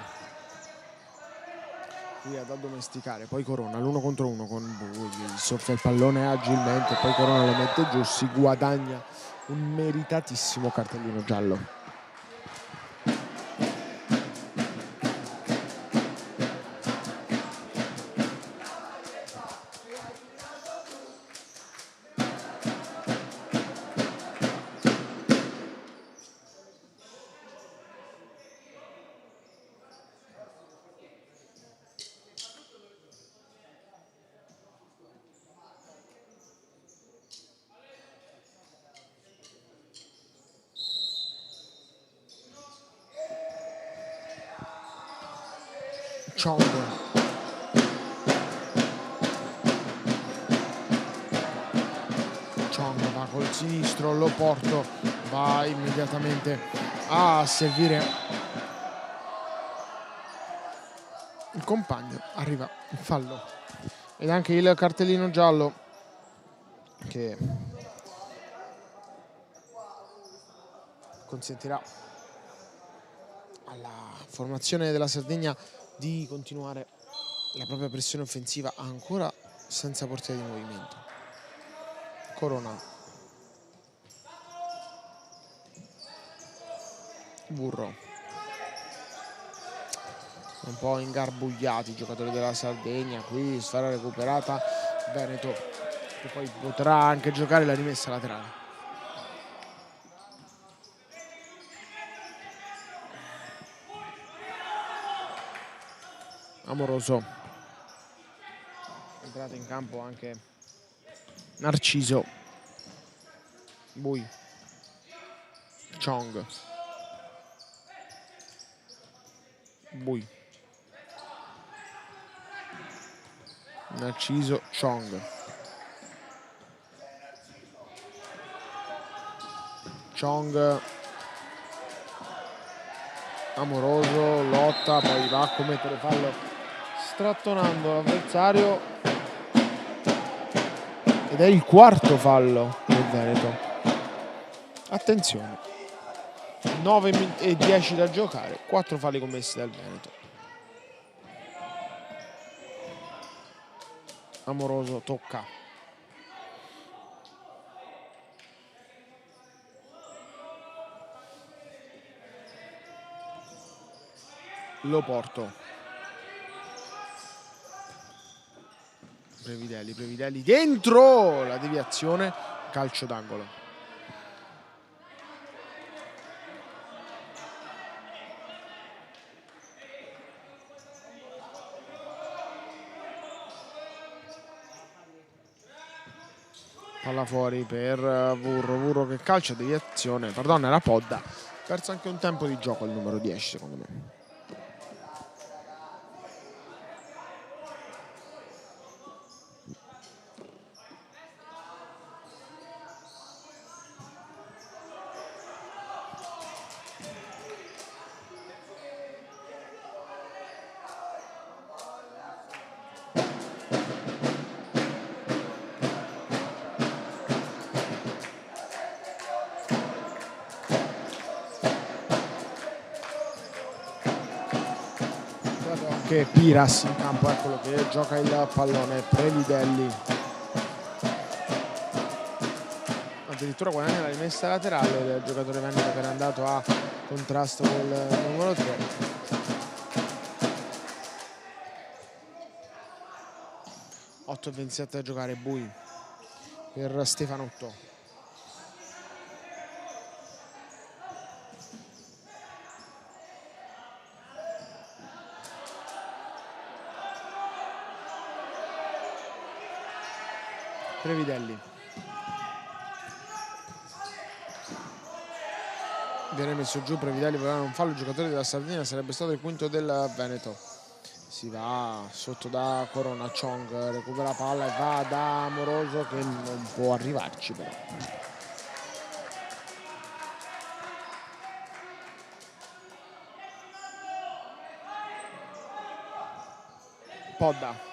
qui ad addomesticare. Poi Corona l'uno contro uno con Bui, soffia il pallone agilmente, poi Corona lo mette giù, si guadagna un meritatissimo cartellino giallo. Chong va col sinistro, Loporto va immediatamente a servire il compagno, arriva il fallo ed anche il cartellino giallo che consentirà alla formazione della Sardegna di continuare la propria pressione offensiva ancora senza portiere di movimento. Corona Vurro. Un po' ingarbugliati i giocatori della Sardegna. Qui sfera recuperata, Veneto che poi potrà anche giocare la rimessa laterale. Amoroso. Entrato in campo anche Narciso. Bui. Chong. Bui. Narciso, Chong. Chong. Amoroso, lotta, poi va a commettere fallo strattonando l'avversario. Ed è il quarto fallo del Veneto. Attenzione. 9 e 10 da giocare, 4 falli commessi dal Veneto. Amoroso tocca. Lo porto. Previdelli dentro la deviazione, calcio d'angolo. Palla fuori per Vurro che calcia, deviazione, pardon, era Podda. Perso anche un tempo di gioco il numero 10 secondo me. Che Piras in campo, eccolo che gioca il pallone. Previdelli addirittura guadagna la rimessa laterale del giocatore Veneto che era andato a contrasto col numero 3. Otto e 27 a giocare. Bui per Stefanotto. Previdelli viene messo giù. Previdelli voleva un fallo, il giocatore della Sardegna, sarebbe stato il quinto del Veneto. Si va sotto da Corona. Chong recupera la palla e va da Amoroso che non può arrivarci però. Podda.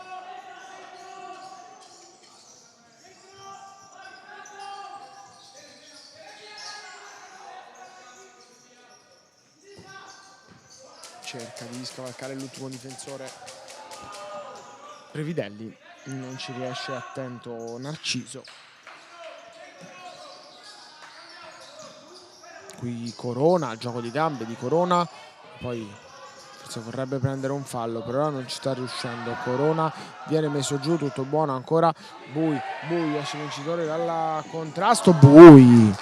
Cerca di scavalcare l'ultimo difensore Previdelli, non ci riesce, attento Narciso. Qui Corona, gioco di gambe di Corona, poi forse vorrebbe prendere un fallo, però non ci sta riuscendo. Corona viene messo giù, tutto buono ancora. Bui esce vincitore dal contrasto. Bui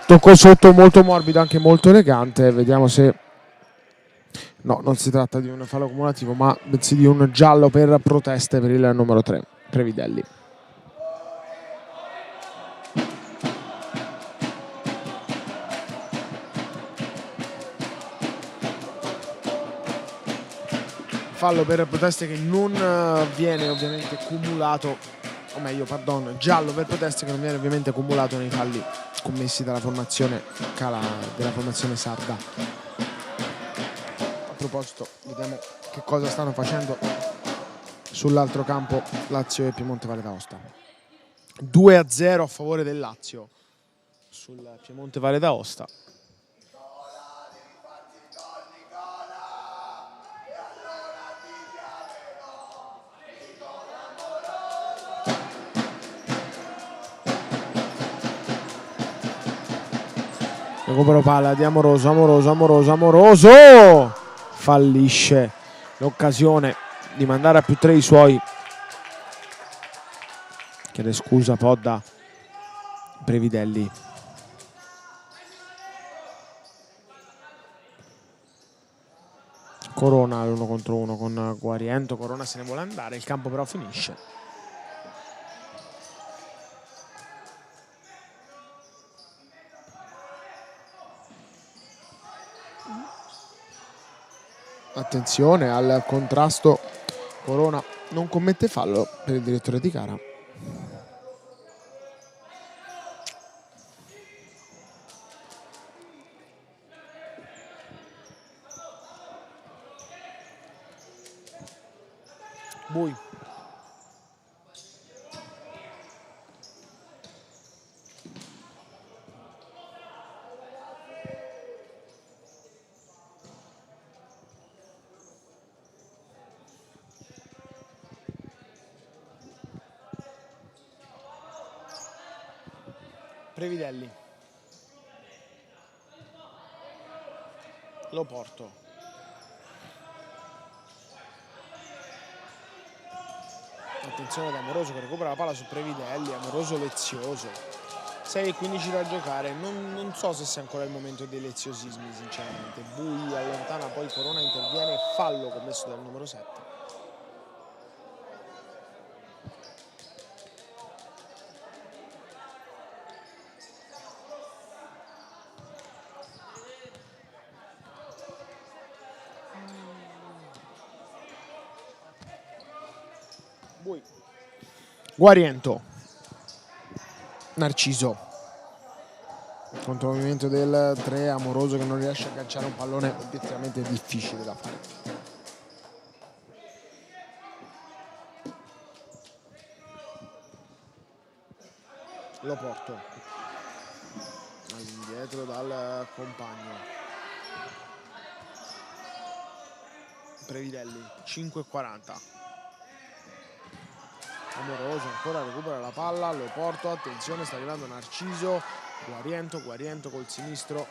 toccò sotto, molto morbido, anche molto elegante. Vediamo se... No, non si tratta di un fallo cumulativo, ma bensì di un giallo per proteste per il numero 3, Previdelli. Fallo per proteste che non viene ovviamente cumulato, o meglio, pardon, giallo per proteste che non viene ovviamente cumulato nei falli commessi dalla formazione sarda. A proposito, vediamo che cosa stanno facendo sull'altro campo Lazio e Piemonte Valle d'Aosta. 2-0 a favore del Lazio sul Piemonte Valle d'Aosta. Recupero palla di Amoroso! Fallisce l'occasione di mandare a più 3 i suoi. Chiede scusa Podda. Previdelli. Corona all'1 contro 1 con Guariento. Corona se ne vuole andare, il campo però finisce. Attenzione al contrasto, Corona non commette fallo per il direttore di gara. Bui. Previdelli. Lo porto. Attenzione ad Amoroso che recupera la palla su Previdelli. Amoroso lezioso. 6:15 da giocare. Non so se sia ancora il momento dei leziosismi, sinceramente. Bui allontana, poi Corona interviene. Fallo commesso dal numero 7. Bui. Guariento. Narciso. Contro il movimento del 3, Amoroso che non riesce a agganciare un pallone obiettivamente difficile da fare. Lo porto all'indietro dal compagno. Previdelli, 5:40. Amoroso ancora recupera la palla, lo porto, attenzione, sta arrivando Narciso. Guariento col sinistro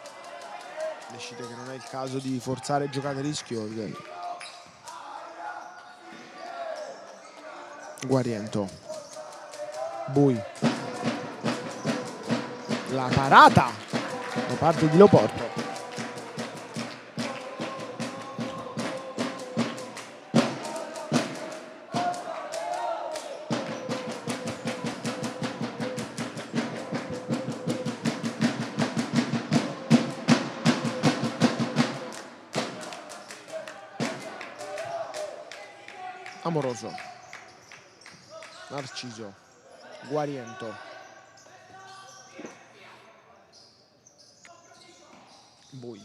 decide che non è il caso di forzare giocate rischiose. Guariento. Bui. La parata da parte di Loporto. Amoroso. Narciso. Guariento. Bui.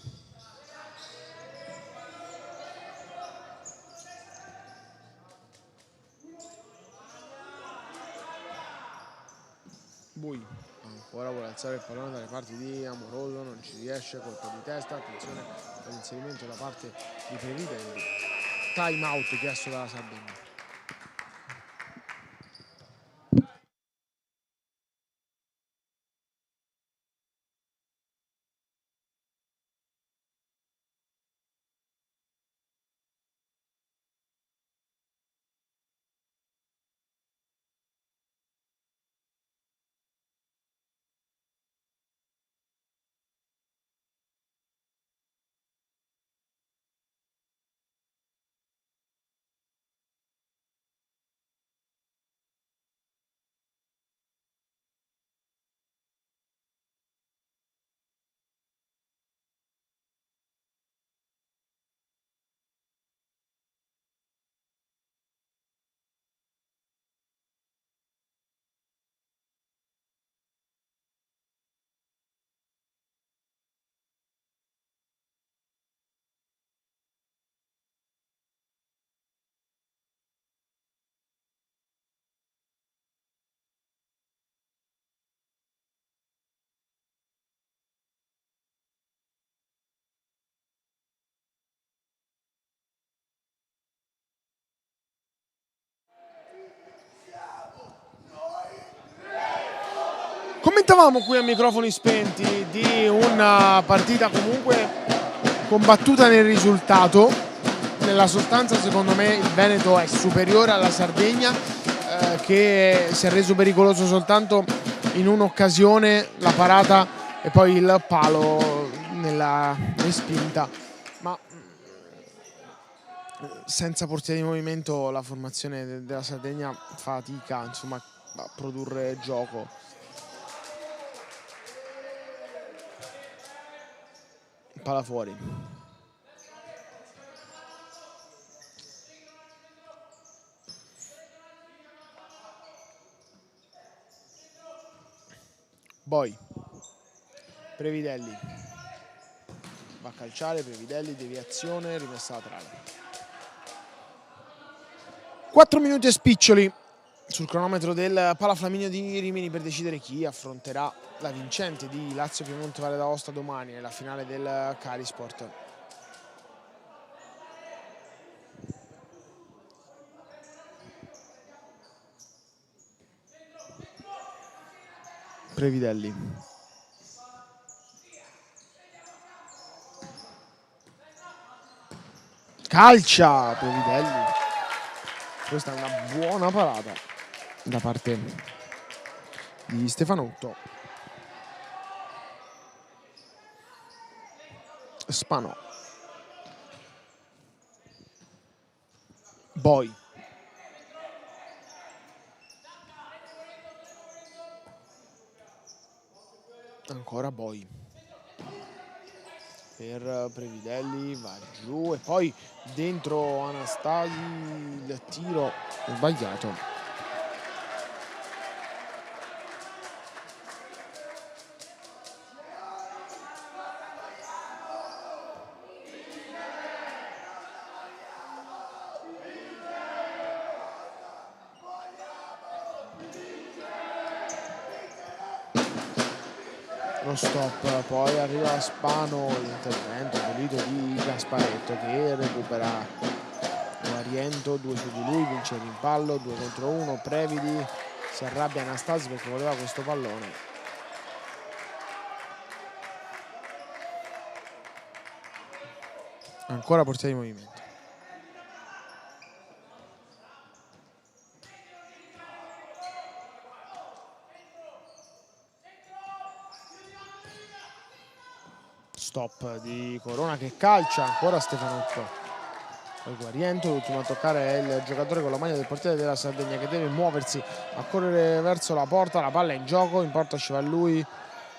Bui ancora vuole alzare il pallone dalle parti di Amoroso, non ci riesce, colpo di testa, attenzione all'inserimento da parte di Previdelli. Time out chiesto dalla Sardegna. Commentavamo qui a microfoni spenti di una partita comunque combattuta nel risultato. Nella sostanza secondo me il Veneto è superiore alla Sardegna, che si è reso pericoloso soltanto in un'occasione, la parata e poi il palo nella respinta, ma senza portiere di movimento la formazione della Sardegna fatica insomma a produrre gioco. Palla fuori. Boy. Previdelli. Va a calciare, Previdelli, deviazione, rimessa laterale. 4 minuti e spiccioli sul cronometro del Palaflaminio di Rimini per decidere chi affronterà la vincente di Lazio Piemonte Valle d'Aosta domani nella finale del Carisport. Previdelli. Calcia Previdelli. Questa è una buona parata da parte di Stefanotto. Spanò. Boy. Ancora Boy. Per Previdelli, va giù e poi dentro Anastasi, il tiro sbagliato. Lo stop, poi arriva Spano, l'intervento pulito di Gasparetto che recupera Guariento, 2 su di lui, vince il rimpallo, 2 contro 1, Previdi, si arrabbia Anastasi perché voleva questo pallone. Ancora portiere di movimento. Stop di Corona che calcia, ancora Stefanotto. Poi Guariento, l'ultimo a toccare è il giocatore con la maglia del portiere della Sardegna che deve muoversi a correre verso la porta, la palla è in gioco, in porta ci va lui,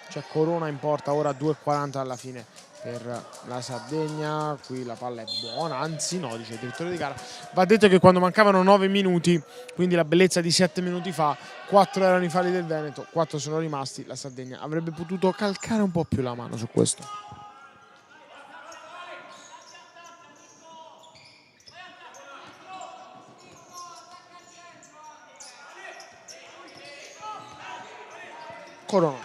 c'è Corona in porta, ora 2:40 alla fine per la Sardegna, qui la palla è buona, anzi no, dice il direttore di gara. Va detto che quando mancavano 9 minuti, quindi la bellezza di 7 minuti fa, 4 erano i falli del Veneto, 4 sono rimasti, la Sardegna avrebbe potuto calcare un po' più la mano su questo. Corona.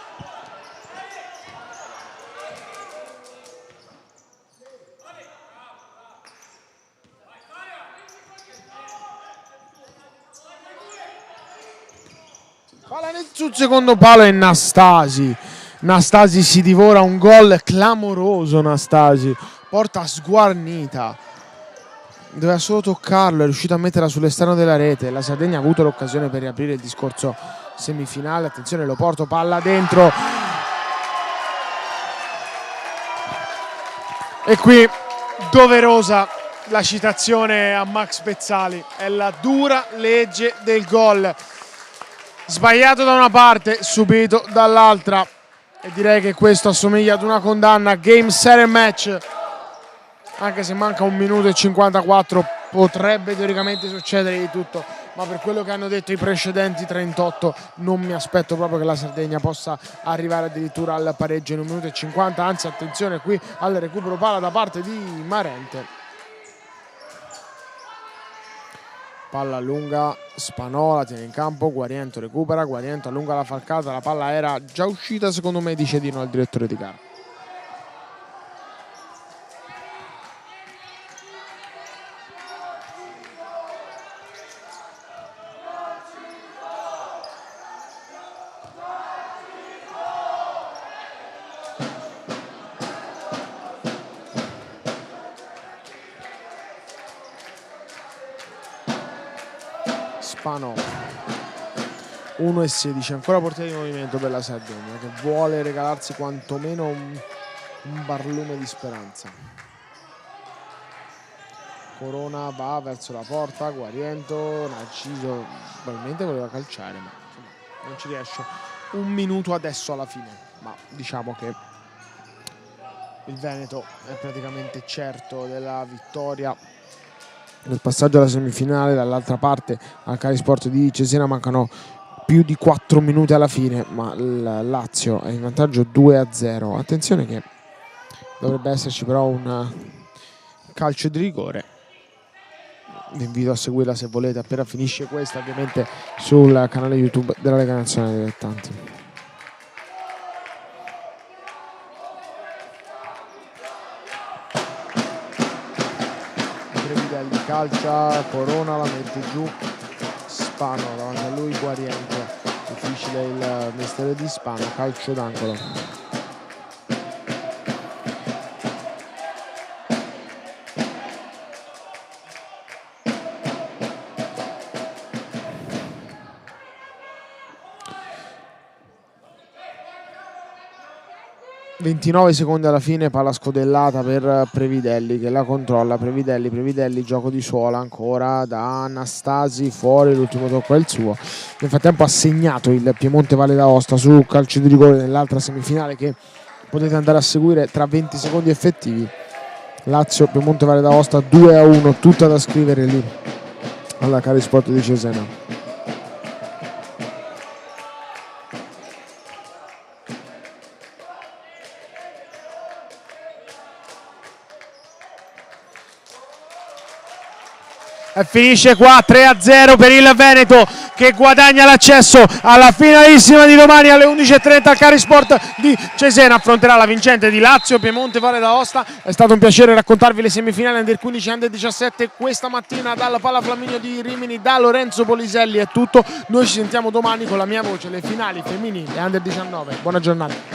Palla sul secondo palo è Nastasi. Nastasi si divora un gol clamoroso. Nastasi porta sguarnita, doveva solo toccarlo, è riuscito a metterla sull'esterno della rete. La Sardegna ha avuto l'occasione per riaprire il discorso semifinale. Attenzione, lo porto, palla dentro e qui doverosa la citazione a Max Pezzali, è la dura legge del gol. Sbagliato da una parte, subito dall'altra, e direi che questo assomiglia ad una condanna. Game, set and match. Anche se manca 1 minuto e 54 potrebbe teoricamente succedere di tutto, ma per quello che hanno detto i precedenti 38 non mi aspetto proprio che la Sardegna possa arrivare addirittura al pareggio in 1 minuto e 50. Anzi, attenzione qui al recupero palla da parte di Marente. Palla lunga, Spanola tiene in campo, Guariento recupera, Guariento allunga la falcata, la palla era già uscita secondo me, dice Dino al direttore di gara. Spano. 1-16, ancora portiere di movimento per la Sardegna, che vuole regalarsi quantomeno un barlume di speranza. Corona va verso la porta, Guariento, Narciso probabilmente voleva calciare, ma insomma, non ci riesce. Un minuto adesso alla fine, ma diciamo che il Veneto è praticamente certo della vittoria, del passaggio alla semifinale. Dall'altra parte al Carisport di Cesena mancano più di 4 minuti alla fine, ma il Lazio è in vantaggio 2-0. Attenzione che dovrebbe esserci però un calcio di rigore. Vi invito a seguirla se volete appena finisce questa, ovviamente sul canale YouTube della Lega Nazionale Dilettanti. Previdelli calcia, Corona la mette giù, Spano davanti a lui, Guariento, difficile il mestiere di Spano, calcio d'angolo. ...29 secondi alla fine, palla scodellata per Previdelli che la controlla. Previdelli, gioco di suola ancora da Anastasi, fuori, l'ultimo tocco è il suo. Nel frattempo ha segnato il Piemonte Valle d'Aosta su calcio di rigore nell'altra semifinale che potete andare a seguire tra 20 secondi effettivi. Lazio Piemonte Valle d'Aosta 2-1, tutta da scrivere lì alla Carisport di Cesena. E finisce qua 3-0 per il Veneto, che guadagna l'accesso alla finalissima di domani alle 11:30 al Carisport di Cesena. Affronterà la vincente di Lazio Piemonte Valle d'Aosta. È stato un piacere raccontarvi le semifinali Under 15 e Under 17 questa mattina dalla Palla Flaminio di Rimini. Da Lorenzo Poliselli è tutto, noi ci sentiamo domani con la mia voce, le finali femminili e Under 19. Buona giornata.